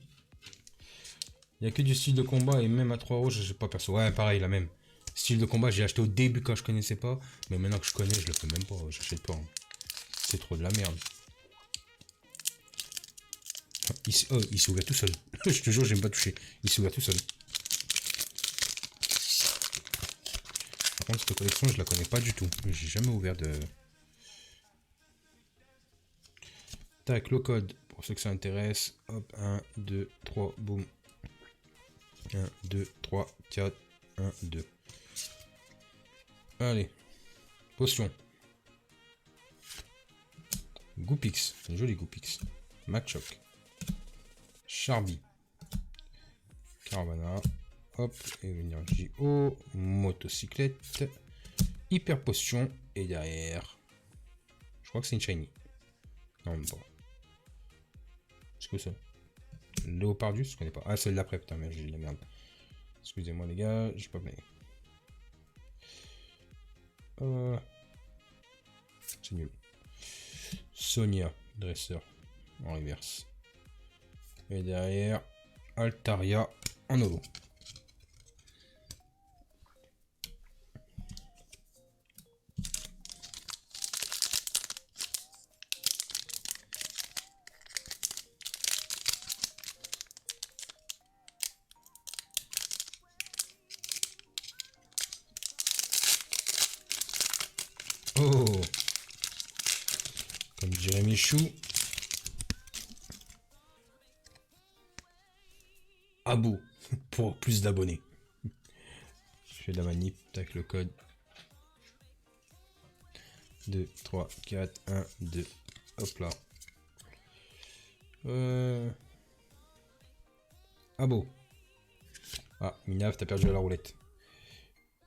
n'y a que du style de combat et même à 3 euros, je sais pas perso. Ouais, pareil, la même. Style de combat, j'ai acheté au début quand je connaissais pas. Mais maintenant que je connais, je le fais même pas. J'achète pas. Hein. C'est trop de la merde. Il s'est ouvert tout seul. Je te jure, j'aime pas toucher. Il s'est ouvert tout seul. Par contre, cette collection, je la connais pas du tout. J'ai jamais ouvert de... Tac, le code. Pour ceux que ça intéresse. Hop, 1, 2, 3, boum. 1, 2, 3, 4, 1, 2. Allez. Potion. Goupix. C'est joli Goupix. Machoc. Charby. Caravana. Hop, énergie eau. Motocyclette. Hyper potion. Et derrière. Je crois que c'est une shiny. Non, même pas. C'est quoi ça? Léopardus, je connais pas. Ah, c'est de l'après, putain, mais j'ai de la merde. Excusez-moi, les gars, j'ai pas blagué. C'est nul. Sonia, dresseur, en reverse. Et derrière, Altaria en holo. Oh, comme dirait Michou. Abo pour plus d'abonnés. Je fais de la manip avec le code 2, 3, 4, 1, 2. Hop là. Abo. Ah, Minav, t'as perdu à la roulette.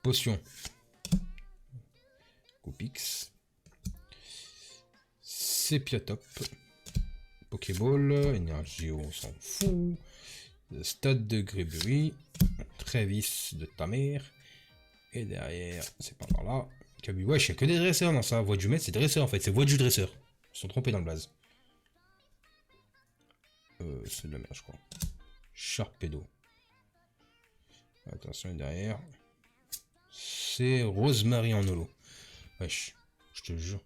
Potion. Coupix. Sépiatop. Pokéball. Énergie, on s'en fout. Stade de Grébury. Travis de ta mère. Et derrière, c'est pas par là. Kabu, wesh, y'a que des dresseurs dans ça. Voix du maître, c'est dresseur en fait. C'est voix du dresseur. Ils se sont trompés dans le blaze. C'est de la merde, je crois. Sharpedo. Attention, derrière. C'est Rosemary en holo. Wesh, je te jure.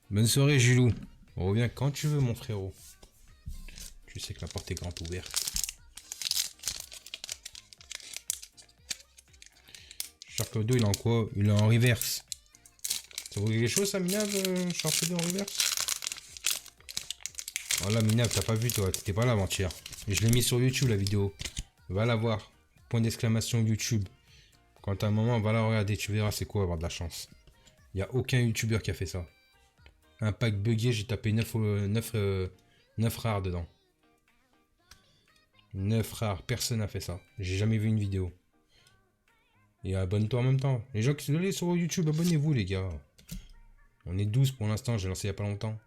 Bonne soirée, Gilou. On revient quand tu veux, mon frérot. Tu sais que la porte est grande ouverte. Sharpedo, il est en quoi? Il est en reverse. Ça vaut quelque chose, ça, Minav, Sharpedo en reverse? Voilà, Minav, t'as pas vu, toi. T'étais pas là avant-hier. Je l'ai mis sur YouTube, la vidéo. Va la voir. Point d'exclamation YouTube. Quand t'as un moment, va la regarder. Tu verras c'est quoi avoir de la chance. Il n'y a aucun YouTuber qui a fait ça. Un pack buggé, j'ai tapé 9 rares dedans. 9 rares, personne n'a fait ça. J'ai jamais vu une vidéo. Et abonne-toi en même temps. Les gens qui sont allés sur YouTube, abonnez-vous les gars. On est 12 pour l'instant, j'ai lancé il n'y a pas longtemps.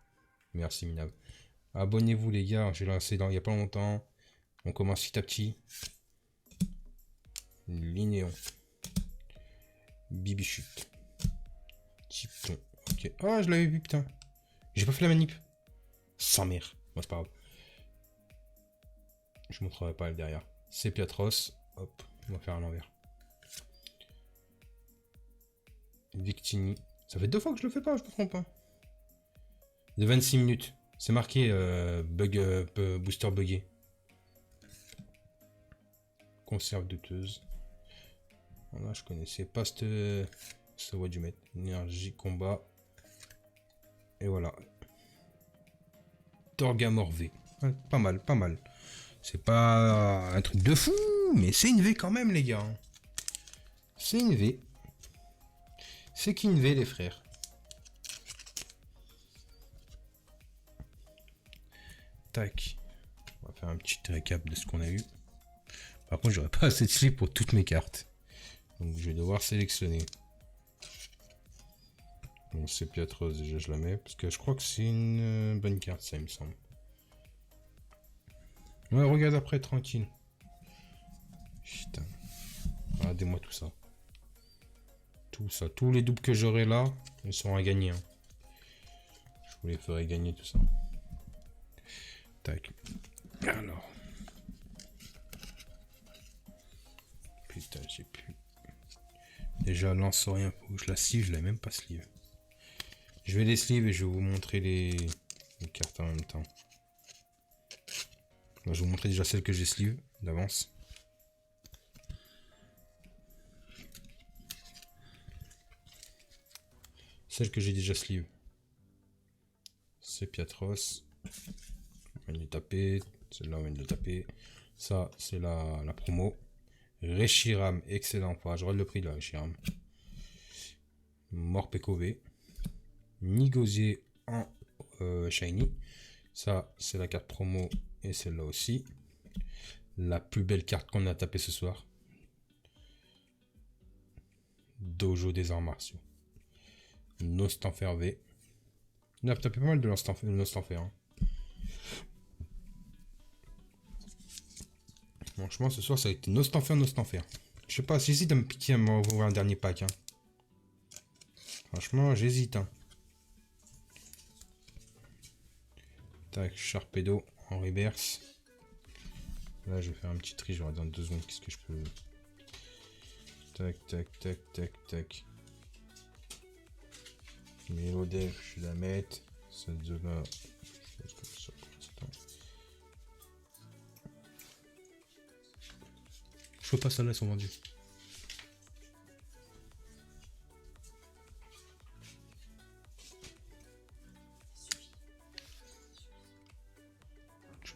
Merci Minav. Abonnez-vous les gars, j'ai lancé il n'y a pas longtemps. On commence petit à petit. Linéon. Bibichute. Typon. Ok. Ah, je l'avais vu, putain. J'ai pas fait la manip. Sans mère. Bon, c'est pas grave. Je montrerai pas le derrière. C'est Piatros. Hop, on va faire à l'envers. Victini. Ça fait 2 fois que je le fais pas, je me trompe pas. De 26 minutes. C'est marqué booster buggé. Conserve douteuse. Voilà, je connaissais pas cette voie du maître. Énergie, combat. Et voilà. Torgamor V. Ouais, pas mal, pas mal. C'est pas un truc de fou, mais c'est une V quand même, les gars. C'est une V. C'est qu'une V, les frères. Tac. On va faire un petit récap de ce qu'on a eu. Par contre, j'aurais pas assez de slip pour toutes mes cartes. Donc, je vais devoir sélectionner. Bon, c'est Piatros, déjà, je la mets. Parce que je crois que c'est une bonne carte, ça, il me semble. Ouais, regarde après, tranquille. Putain. Regardez-moi tout ça. Tout ça. Tous les doubles que j'aurai là, ils seront à gagner. Hein. Je vous les ferai gagner tout ça. Tac. Alors. Putain, j'ai plus. Déjà, lance rien. Faut que je la sleeve. Je l'ai même pas sleeve. Je vais les sleeve et je vais vous montrer les cartes en même temps. Là, je vais vous montrer déjà celle que j'ai sleeve d'avance. Celle que j'ai déjà sleeve. C'est Piatros. On vient de taper. Celle-là, on vient de taper. Ça, c'est la promo. Reshiram, excellent. Enfin, je regarde le prix de la Reshiram. Morpeko V. Nigosier en shiny. Ça, c'est la carte promo et celle-là aussi. La plus belle carte qu'on a tapée ce soir. Dojo des arts martiaux. Nostanfer V. On a tapé pas mal de Nostanfer. Hein. Franchement, ce soir, ça a été Nostanfer. Je sais pas, si j'hésite à me piquer à m'ouvrir un dernier pack. Hein. Franchement, j'hésite. Hein. Tac, Sharpedo en reverse. Là, je vais faire un petit tri. Je vais dans 2 secondes. Qu'est-ce que je peux. Tac, tac, tac, tac, tac. Mélodev, je vais la mettre. Cette de là. Je veux pas, celles-là, elles sont vendues.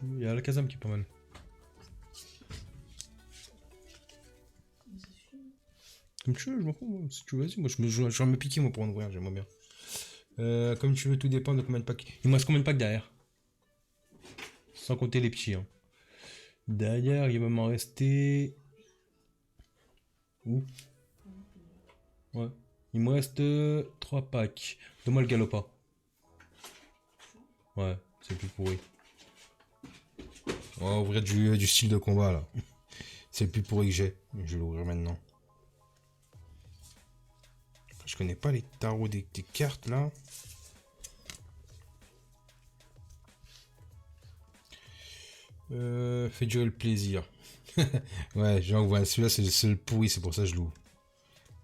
Il y a la Kazam qui est pas mal. Comme tu veux, je m'en fous, moi. Si tu veux, vas-y. Moi, je vais me piquer, moi, pour en ouvrir. J'aimerais bien. Comme tu veux, tout dépend de combien de packs. Il me reste combien de packs derrière? Sans compter les petits. Hein. Derrière, il va m'en rester. Où? Ouais. Il me reste 3 packs. Donne-moi le Galopa. Ouais, c'est plus pourri. On va ouvrir du style de combat là. C'est le plus pourri que j'ai. Je vais l'ouvrir maintenant. Je connais pas les tarots des cartes là. Fait durer le plaisir. Ouais, genre, ouais, celui-là c'est le seul pourri, c'est pour ça que je l'ouvre.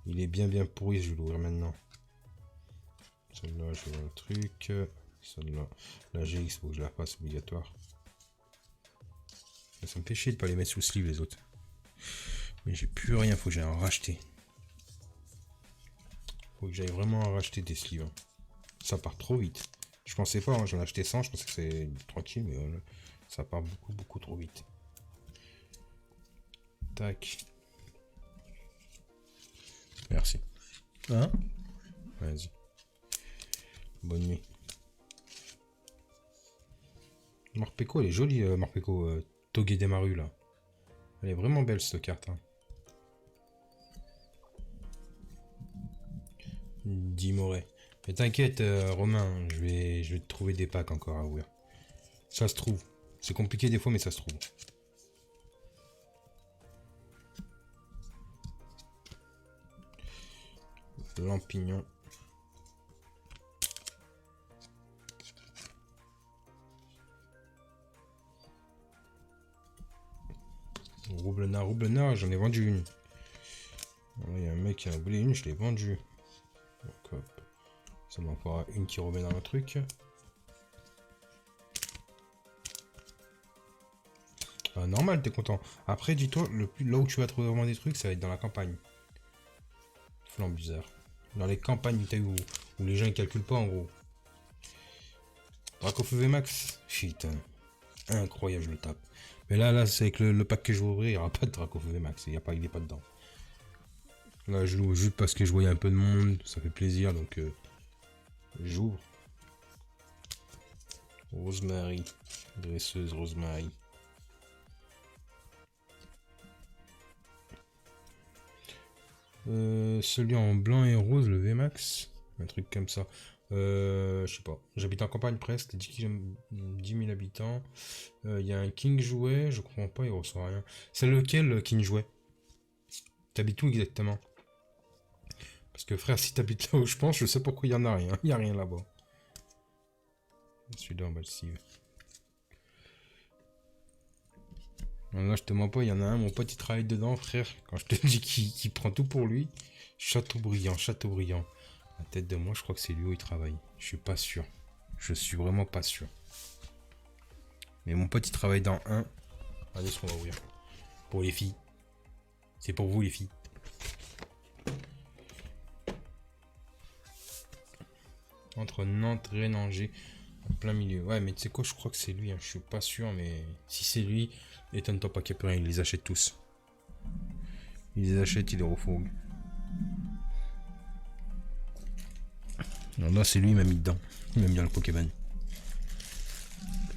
Il est bien pourri, je vais l'ouvrir maintenant. Celle-là, je vois le truc. Celle-là, la GX, faut que je la fasse obligatoire. Ça me fait chier de pas les mettre sous sleeve les autres. Mais j'ai plus rien, faut que j'aille en racheter. Faut que j'aille vraiment en racheter des sleeves. Hein. Ça part trop vite. Je pensais pas, hein, j'en ai acheté 100, je pensais que c'est tranquille, mais ça part beaucoup trop vite. Tac. Merci. Hein? Vas-y. Bonne nuit. Morpeko, elle est jolie, Morpeko. Togedemaru, là. Elle est vraiment belle, cette carte. Hein. Dimoré. Mais t'inquiète, Romain, je vais te trouver des packs encore à ouvrir. Ça se trouve. C'est compliqué des fois, mais ça se trouve. Lampignon. Roublenard, j'en ai vendu une. Il y a un mec qui a voulu une, je l'ai vendue. Donc hop. Ça m'en fera une qui remet dans le truc. Normal, t'es content. Après, dis-toi, là où tu vas trouver vraiment des trucs, ça va être dans la campagne. Flan bizarre. Dans les campagnes où les gens ils calculent pas en gros. Dracofeu VMAX. Putain. Incroyable, je le tape. Mais là c'est avec le pack que je vais ouvrir, il n'y aura pas de Dracofeu VMAX. Il n'est pas dedans. Là, je l'ouvre juste parce que je voyais un peu de monde. Ça fait plaisir, donc j'ouvre. Rosemary. Dresseuse Rosemary. Celui en blanc et rose, le VMAX. Un truc comme ça. Je sais pas. J'habite en campagne presque. 10 000 habitants. Il y a un King jouet. Je comprends pas, il reçoit rien. C'est lequel King jouet? T'habites où exactement? Parce que frère, si t'habites là où je pense, je sais pourquoi il y en a rien. Il y a rien là-bas. Celui-là, on va le suivre. Là, je te mens pas, il y en a un, mon pote il travaille dedans, frère. Quand je te dis qu'il prend tout pour lui. Chateaubriand. La tête de moi, je crois que c'est lui où il travaille. Je suis pas sûr. Je suis vraiment pas sûr. Mais mon pote il travaille dans un. Regardez ce qu'on va ouvrir. Pour les filles. C'est pour vous les filles. Entre Nantes, Rennes, Angers. En plein milieu. Ouais, mais tu sais quoi, je crois que c'est lui. Hein. Je suis pas sûr, mais si c'est lui, étonne-toi pas qu'il n'y ait plus rien. Il les achète tous. Il les achète, il les refourgue. Non, là, c'est lui, il m'a mis dedans. Il m'a mis dans le Pokémon.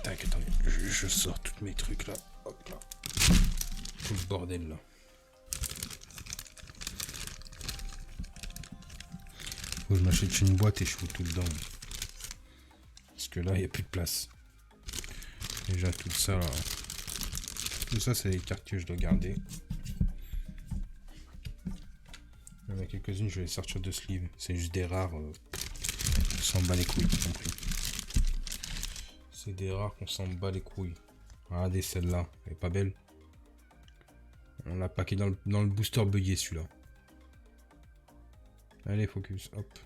Tac, attendez, je sors tous mes trucs là. Hop là. Tout le bordel là. Faut que je m'achète une boîte et je fous tout dedans. Parce que là, il n'y a plus de place. Déjà, tout ça là. Tout ça, c'est les cartes que je dois garder. Il y en a quelques-unes, je vais les sortir de sleeve. C'est juste des rares. On s'en bat les couilles, compris. C'est des rares qu'on s'en bat les couilles. Regardez celle-là, elle est pas belle. On l'a packé dans le booster buggé celui-là. Allez, focus, hop.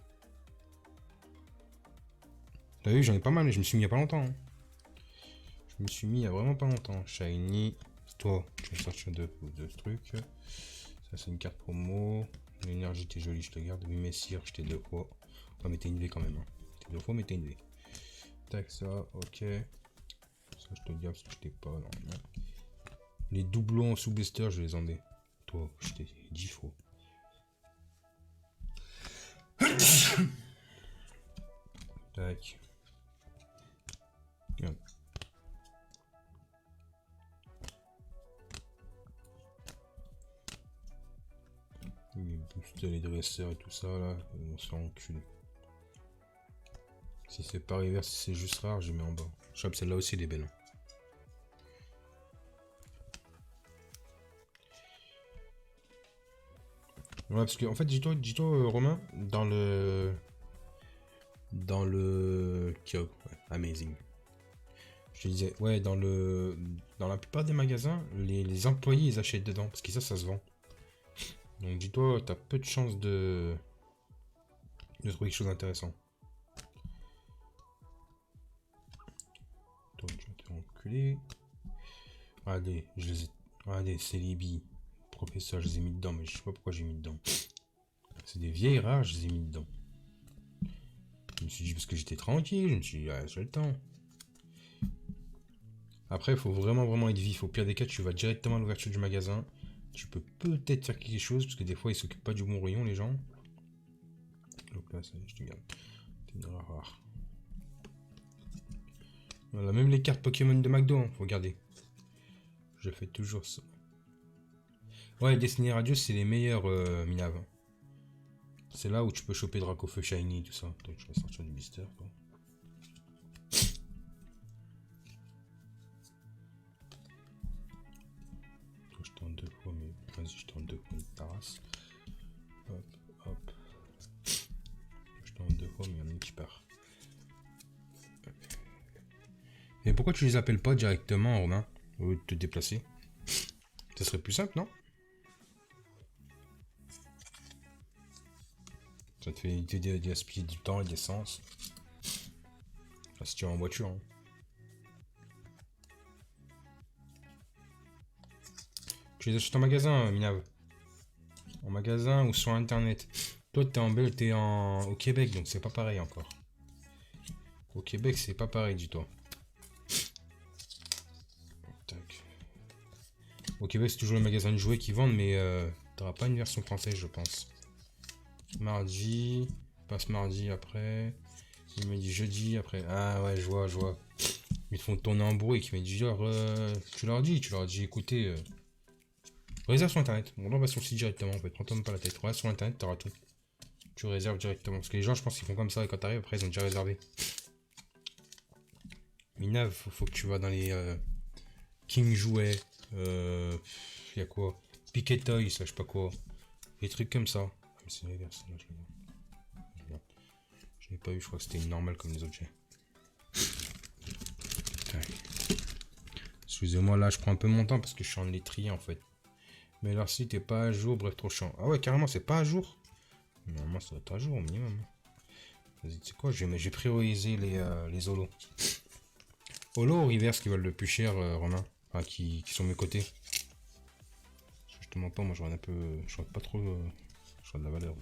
T'as vu, j'en ai pas mal, mais je me suis mis il y a pas longtemps. Hein. Je me suis mis il y a vraiment pas longtemps. Shiny. Toi, je vais sortir deux trucs. Ça, c'est une carte promo. L'énergie, t'es jolie, je te garde. Oui, messire, je t'ai 2 fois. On va mettre une V quand même. Hein. T'es 2 fois, mais t'es une V. Tac, ça, ok. Ça, je te garde parce que je t'ai pas. Non. Les doublons sous blister, je les en ai. Toi, je t'ai 10 fois. Tac. Regarde. Les boosters, les dresseurs et tout ça là, on se fait enculer. Si c'est pas reverse, si c'est juste rare, je mets en bas. Je sais que celle-là aussi elle est belle. Hein. Ouais, parce que en fait, dis-toi, Romain, dans le ouais, amazing. Je te disais, ouais, dans la plupart des magasins, les employés ils achètent dedans parce que ça se vend. Donc dis-toi, t'as peu de chances de trouver quelque chose d'intéressant. Toi, tu vas te enculer. Regardez, je les ai. Regardez, c'est les billes. Professeur, je les ai mis dedans, mais je sais pas pourquoi j'ai mis dedans. C'est des vieilles rares, je les ai mis dedans. Je me suis dit parce que j'étais tranquille, je me suis dit, ah, j'ai le temps. Après, il faut vraiment être vif. Au pire des cas, tu vas directement à l'ouverture du magasin. Tu peux peut-être faire quelque chose, parce que des fois, ils s'occupent pas du bon rayon, les gens. Donc là, ça, je te garde. C'est une rare. Voilà, même les cartes Pokémon de McDo, hein, faut regarder. Je fais toujours ça. Ouais, Destiny Radius, c'est les meilleurs Minav. C'est là où tu peux choper Dracofeu Shiny, tout ça. Toi, tu vas sortir du blister, quoi. Toi, je tente 2 fois, mais vas-y, je tente 2 fois une taras. Hop, hop. Je tente 2 fois, mais il y en a une qui part. Et pourquoi tu les appelles pas directement, Romain, au lieu de te déplacer? Ça serait plus simple, non? Ça te fait éviter de gaspiller du temps et de l'essence. Enfin, si tu es en voiture. Hein. Tu les achètes en magasin, Minav. En magasin ou sur internet. Toi, t'es au Québec, donc c'est pas pareil encore. Au Québec, c'est pas pareil, dis-toi. Tac. Au Québec, c'est toujours le magasin de jouets qui vendent, mais t'auras pas une version française, je pense. Mardi, passe mardi après. Il me dit jeudi après. Ah ouais, je vois. Ils te font tourner en bruit, qui me dit genre, tu leur dis, écoutez, réserve sur internet. Bon, là, on va sur le site directement, en fait. Prends-toi même pas la tête. Ouais, sur internet, t'auras tout. Tu réserves directement. Parce que les gens, je pense qu'ils font comme ça, et quand t'arrives, après, ils ont déjà réservé. Minav, faut que tu vas dans les King Jouets. Y'a quoi? Piquet Toys, ça, je sais pas quoi. Des trucs comme ça. Ah, mais c'est l'inverse, là, je l'ai. Je l'ai pas eu, je crois que c'était une normale comme les objets. Excusez-moi, là, je prends un peu mon temps parce que je suis en les trier, en fait. Mais alors, si t'es pas à jour, bref, trop chiant. Ah ouais, carrément, c'est pas à jour. Normalement, ça doit être à jour au minimum. Vas-y, tu sais quoi, je vais prioriser les holos. Holo ou reverse qui valent le plus cher, Romain. Enfin, qui sont mes côtés. Je te mens pas, moi, je regarde un peu. Je regarde pas trop. Je regarde la valeur.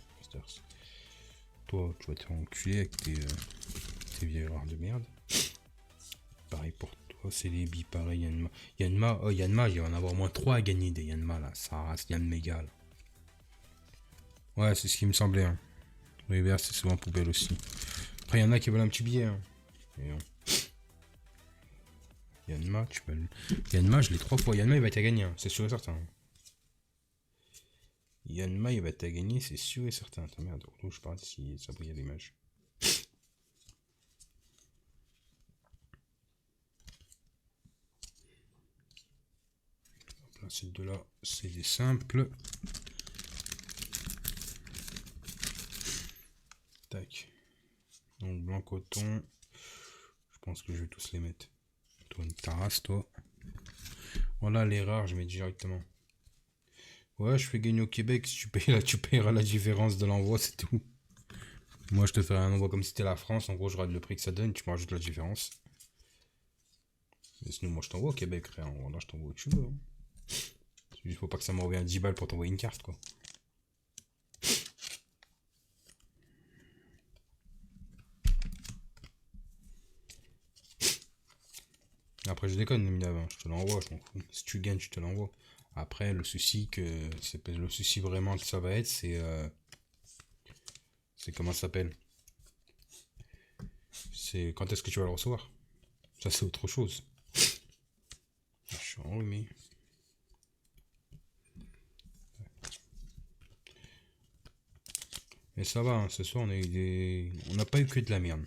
Toi, tu vas te faire enculer avec tes vieilles rares de merde. Pareil pour toi, c'est les billes, pareil, Yanma, il va en avoir au moins 3 à gagner des Yanma là, ça reste Yann méga là. Ouais, c'est ce qui me semblait. Hein. Reverse, c'est souvent poubelle aussi. Après, il y en a qui veulent un petit billet. Hein. Yanma, tu peux... Yanma, je l'ai 3 fois. Yanma, il va être à gagner, hein. C'est sûr et certain. Yanma, il va être à gagner, c'est sûr et certain. Attends, merde, je parle si ça brille à l'image. Là, ces deux-là, c'est des simples. Tac. Donc, blanc coton. Je pense que je vais tous les mettre. Toi, une tarasse, toi. Voilà, les rares, je mets directement. Ouais, je fais gagner au Québec. Si tu payes là, tu payeras la différence de l'envoi, c'est tout. Moi, je te ferai un envoi comme si c'était la France. En gros, je regarde le prix que ça donne. Tu me rajoutes la différence. Mais sinon, moi, je t'envoie au Québec, frère. Voilà, je t'envoie où tu veux. Hein. Il faut pas que ça me revienne 10 balles pour t'envoyer une carte, quoi. Après, je déconne, Minav, hein. Je te l'envoie, je m'en fous. Si tu gagnes, je te l'envoie. Après, le souci que c'est le souci vraiment que ça va être, c'est comment ça s'appelle. C'est quand est-ce que tu vas le recevoir. Ça, c'est autre chose. Je suis enrhumé. Mais ça va, hein. Ce soir, on a eu des... On n'a pas eu que de la merde.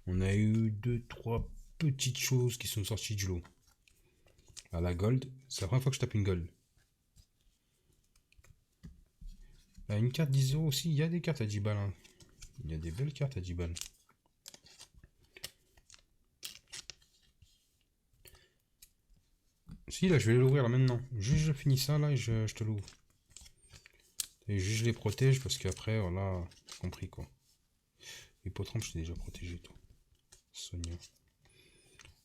On a eu 2-3 petites choses qui sont sorties du lot. À la gold, c'est la première fois que je tape une gold. Là, une carte 10 € aussi, il y a des cartes à 10 balles. Hein. Il y a des belles cartes à 10 balles. Si, là, je vais l'ouvrir là maintenant. Juste je finis ça là et je te l'ouvre. Et juste je les protège parce qu'après, voilà, j'ai compris quoi. Hippotrampe, je t'ai déjà protégé toi. Sonia.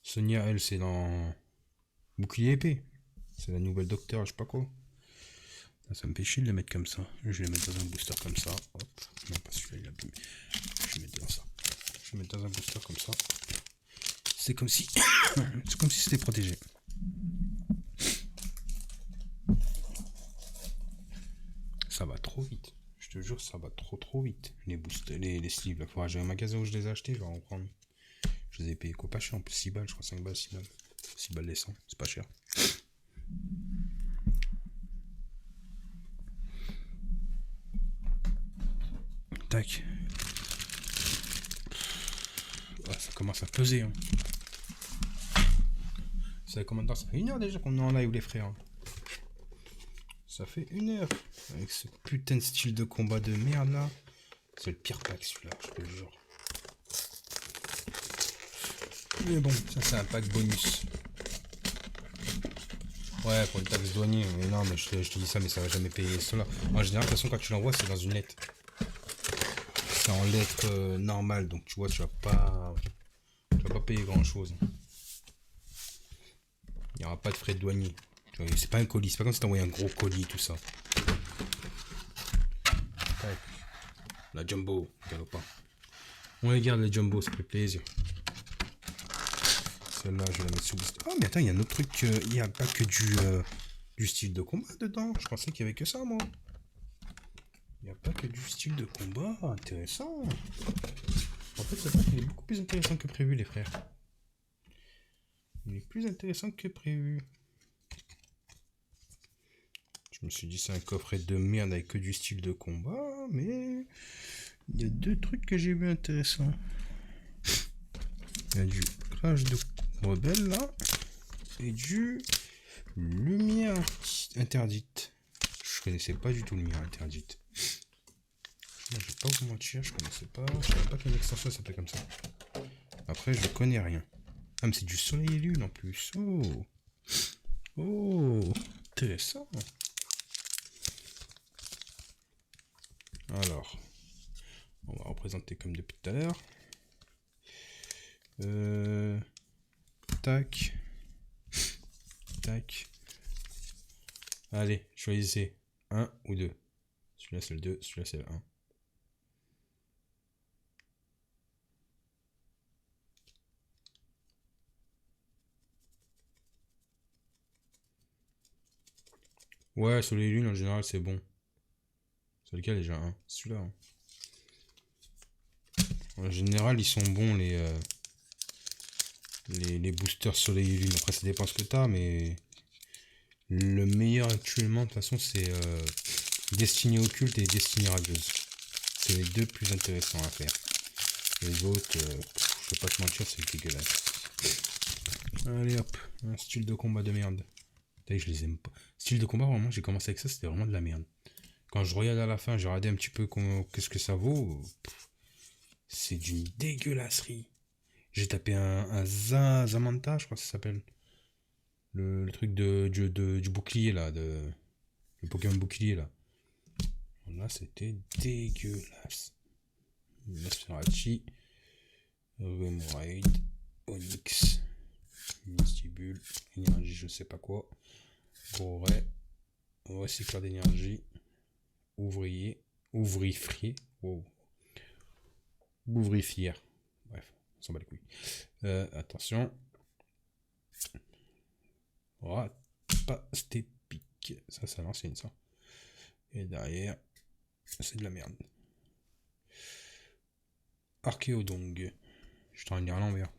Sonia, elle, c'est dans bouclier épée. C'est la nouvelle docteur, je sais pas quoi. Ça me fait chier de les mettre comme ça. Je vais les mettre dans un booster comme ça. Hop. Non, pas celui-là, il est abîmé. Je vais mettre dans ça. Je vais mettre dans un booster comme ça. C'est comme si. C'est comme si c'était protégé. Ça va trop vite. Je te jure, ça va trop vite. Les boosters, les sleeves. Là, j'ai un magasin où je les ai achetés, je vais en prendre. Je les ai payés quoi, pas cher en plus, 6 balles, je crois 5 balles, 6 balles. 6 balles les 100, c'est pas cher. Tac. Ouais, ça commence à peser. Hein. Ça fait combien de temps? Ça fait 1 heure déjà qu'on est en live les frères. Ça fait 1 heure. Avec ce putain de style de combat de merde là. C'est le pire pack celui-là, je te le jure. Mais bon, ça c'est un pack bonus. Ouais, pour une taxe douanier. Mais non, mais je te dis ça, mais ça va jamais payer cela. En général, de toute façon, quand tu l'envoies, c'est dans une lettre. C'est en lettre normale, donc tu vois, tu vas pas payer grand chose. Il n'y aura pas de frais de douanier. C'est pas un colis, c'est pas comme si t'envoyais un gros colis, tout ça. La jumbo, regarde pas. On les garde, les jumbo, ça fait plaisir. Celle-là, je vais la mettre sous booster. Oh, mais attends, il y a un autre truc. Il n'y a pas que du style de combat dedans. Je pensais qu'il y avait que ça, moi. Il n'y a pas que du style de combat. Intéressant. En fait, ce pack, il est beaucoup plus intéressant que prévu, les frères. Il est plus intéressant que prévu. Je me suis dit, c'est un coffret de merde avec que du style de combat, mais il y a 2 trucs que j'ai vu intéressants. Il y a du crash de rebelle là, et du lumière interdite. Je connaissais pas du tout lumière interdite. Je vais pas vous mentir, je connaissais pas. Je savais pas qu'une extension s'appelait comme ça. Après, je connais rien. Ah, mais c'est du soleil et lune en plus. Oh, oh, intéressant. Alors, on va représenter comme depuis tout à l'heure. Tac. Tac. Allez, choisissez 1 ou 2. Celui-là c'est le 2, celui-là c'est le 1. Ouais, sur les lunes en général c'est bon. Sur lequel déjà 1. Celui-là. Hein. En général ils sont bons les les boosters soleil et lune. Après, ça dépend ce que t'as, mais le meilleur actuellement, de toute façon, c'est Destinée occulte et Destinée radieuse. C'est les deux plus intéressants à faire. Les autres, je vais pas te mentir, c'est dégueulasse. Allez hop, un style de combat de merde. Je les aime pas. Style de combat, vraiment, j'ai commencé avec ça, c'était vraiment de la merde. Quand je regarde à la fin, j'ai regardé un petit peu qu'est-ce que ça vaut. C'est d'une dégueulasserie. J'ai tapé un Zamanta, je crois que ça s'appelle. Le truc du bouclier là, le Pokémon bouclier là. Là, c'était dégueulasse. Nosferatu, Remoraid, Onyx, Mystibule, énergie, je sais pas quoi. Gros ray, recycleur d'énergie, ouvrier, ouvrifier, wow. Ouvrifière. Bref, on s'en bat les couilles. Attention. Rapastépique. Ça, c'est l'ancienne, ça. Et derrière, c'est de la merde. Archéodong. Je t'en dire à l'envers.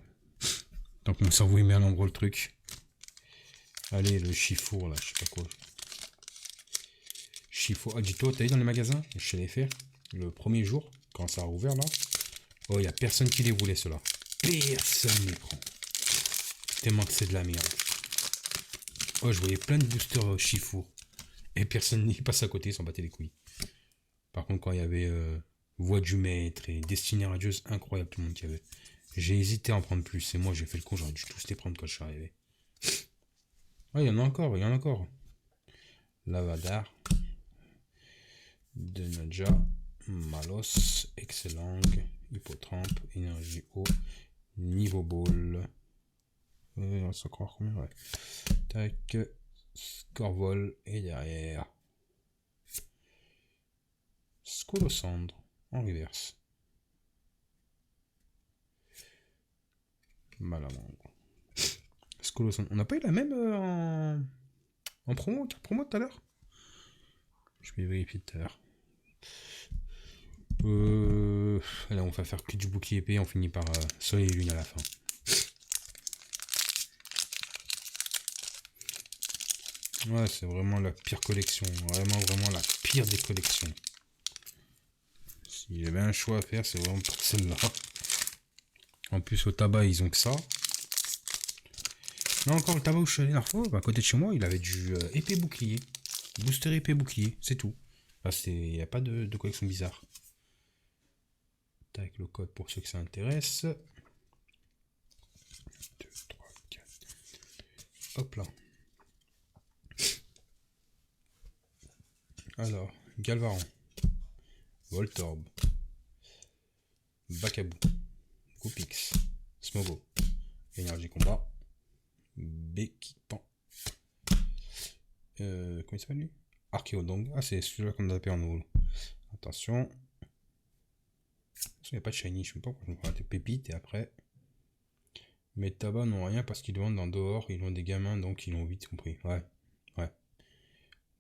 Donc mon cerveau il met à l'endroit le truc. Allez, le chifour là, je sais pas quoi. Chifour. Ah, dis-toi, t'as vu dans les magasins, chez les faire, le premier jour, quand ça a ouvert là. Oh, y a personne qui les voulait ceux-là. Personne les prend. Tellement que c'est de la merde. Oh, je voyais plein de boosters chifour. Et personne n'y passe à côté, ils s'en battaient les couilles. Par contre, quand il y avait Voix du Maître et Destinée radieuse, incroyable tout le monde qui avait. J'ai hésité à en prendre plus. Et moi, j'ai fait le con, j'aurais dû tous les prendre quand je suis arrivé. Ah, il y en a encore, il y en a encore. Lavadar. Denaja. Malos. Excellent. Hippotrampe. Énergie eau. Niveau ball. On va encore combien, ouais. Tac. Scorvol. Et derrière. Scolosandre. En reverse. Malamangre. Scolosandre. On n'a pas eu la même en promo tout à l'heure? Je vais vérifier tout à l'heure. Là, on va faire que du bouclier épée, on finit par soleil et lune à la fin. Ouais, c'est vraiment la pire collection. Vraiment la pire des collections. S'il y avait un choix à faire, c'est vraiment pour celle-là. En plus, au tabac, ils ont que ça. Non, encore le tabac où je suis allé la dernière fois, à côté de chez moi, il avait du épée bouclier. Booster épée bouclier, c'est tout. Il n'y a pas de collection bizarre. Tac, le code pour ceux que ça intéresse. 2, 3, 4. Hop là. Alors, Galvaran. Voltorb. Bacabou. Goupix. Smogo. Énergie combat. Béquipan. Comment il s'appelle lui? Archéodong. Ah, c'est celui-là qu'on a tapé en haut. Attention. Il n'y a pas de shiny, je ne sais pas pourquoi je me prends des pépites et après. Mais tabac n'ont rien parce qu'ils le vendent en dehors, ils ont des gamins donc ils l'ont vite compris. Ouais.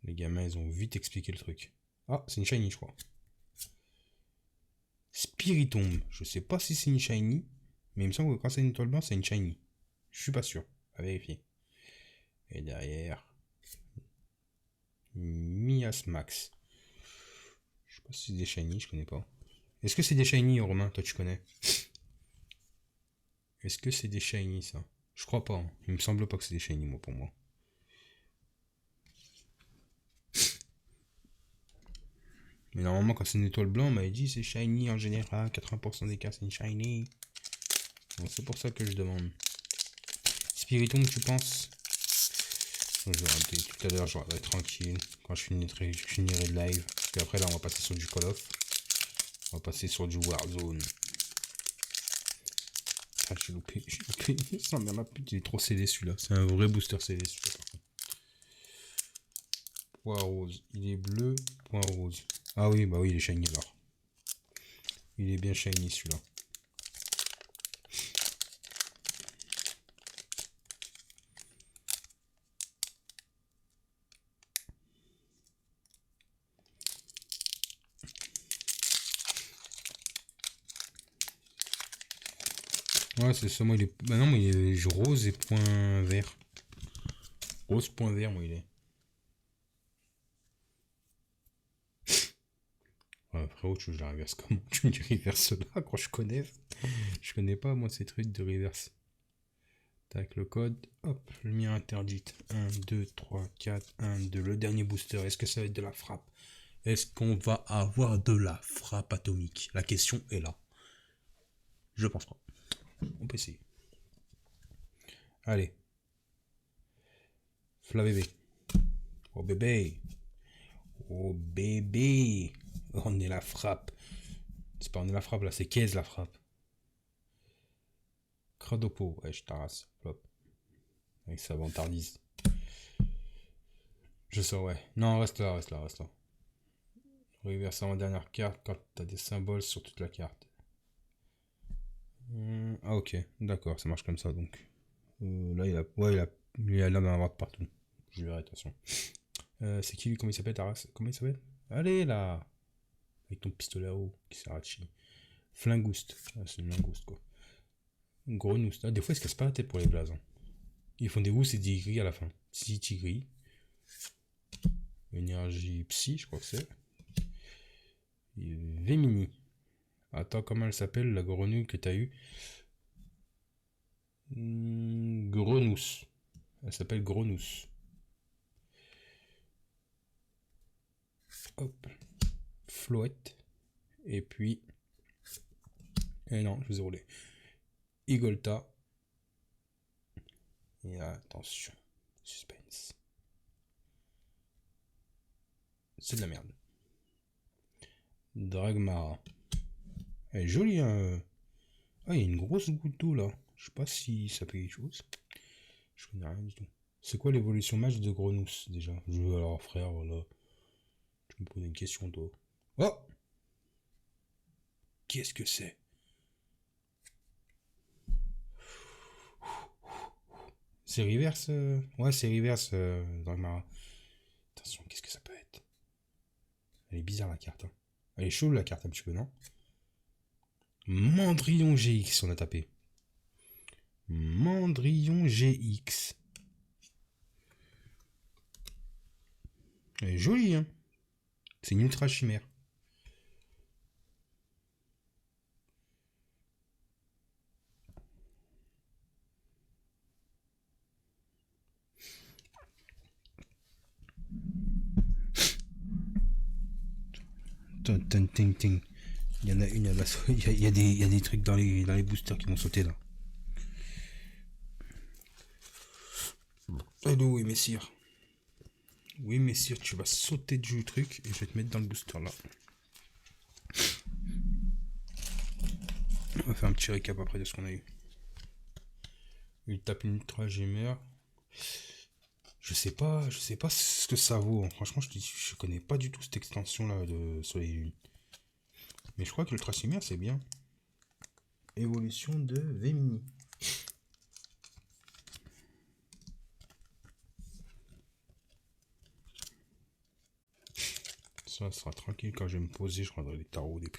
Les gamins ils ont vite expliqué le truc. Ah, c'est une shiny je crois. Spiritomb. Je sais pas si c'est une shiny, mais il me semble que quand c'est une étoile blanche, c'est une shiny. Je suis pas sûr. À vérifier. Et derrière. Miasmax. Je sais pas si c'est des shiny, je connais pas. Est-ce que c'est des shiny, Romain? Toi tu connais? Est-ce que c'est des shiny ça? Je crois pas. Hein. Il me semble pas que c'est des shiny moi pour moi. Mais normalement quand c'est une étoile blanche, on m'avait dit c'est shiny en général. 80% des cas c'est une shiny. Donc c'est pour ça que je demande. Spiritomb tu penses? Tout à l'heure je regarderai tranquille. Quand je finirai le live. Parce qu'après là on va passer sur du Call of. On va passer sur du Warzone. Ah, j'ai loupé. Ça merde, ma pute, il est trop scellé celui-là. C'est un vrai booster scellé celui-là par contre. Poids rose. Il est bleu, point rose. Ah oui, bah oui, il est shiny alors. Il est bien shiny celui-là. Ouais, c'est ça, moi il est. Bah non, mais il est rose et point vert. Rose point vert, moi il est. Ouais, frérot, tu veux que je la reverse comment? Tu me dis reverse là quand je connais. Je connais pas moi ces trucs de reverse. Tac, le code. Hop, lumière interdite. 1, 2, 3, 4, 1, 2. Le dernier booster. Est-ce que ça va être de la frappe? Est-ce qu'on va avoir de la frappe atomique? La question est là. Je pense pas. On peut essayer. Allez. Fla bébé. Oh bébé. Oh bébé. On est la frappe. C'est pas on est la frappe là, c'est qu'est-ce la frappe? Cradopo. Ouais, je t'arrasse. Flop. Avec sa vantardise. Je sais, ouais. Non, reste là, reste là, reste là. Reverse en dernière carte quand t'as des symboles sur toute la carte. Ah ok, d'accord, ça marche comme ça donc. Là il a. Ouais, il a l'air d'en avoir de partout. Je verrai, attention. C'est qui lui? Comment il s'appelle, Taras? Comment il s'appelle? Allez là! Avec ton pistolet à eau qui sert à chier. Flingouste. Ah, c'est une langouste quoi. Grenouste. Ah, des fois ils se cassent pas la tête pour les blazes. Hein. Ils font des rousses et des gris à la fin. Si tigris. Énergie psy, je crois que c'est. Vémini. Attends, comment elle s'appelle la grenouille que t'as eue? Grenousse. Elle s'appelle Grenousse. Hop. Floette. Et puis. Et non, je vous ai roulé. Igolta. Et attention. Suspense. C'est de la merde. Dragmara. Elle est jolie, hein. Ah, il y a une grosse goutte d'eau là. Je sais pas si ça fait quelque chose. Je connais rien du tout. C'est quoi l'évolution match de Grenousse déjà? Alors frère, là. Tu me poses une question toi. Oh! Qu'est-ce que c'est? C'est reverse Ouais, c'est reverse Dragmara. Attention, qu'est-ce que ça peut être? Elle est bizarre la carte. Hein. Elle est chaude la carte un petit peu, non? Mandrillon GX, on a tapé. Mandrillon GX. Elle est jolie, hein? C'est une ultra chimère. Il y en a une, il y a des trucs dans les boosters qui vont sauter là. Allô, oui, messire. Oui, messire, tu vas sauter du truc et je vais te mettre dans le booster là. On va faire un petit récap après de ce qu'on a eu. Il tape une ultra gemmer. Je sais pas ce que ça vaut. Hein. Franchement, je connais pas du tout cette extension là de Soleil et Lune. Mais je crois que l'ultra gemmer c'est bien. Évolution de Vémini. Ça sera tranquille quand je vais me poser, je prendrai des tarots, des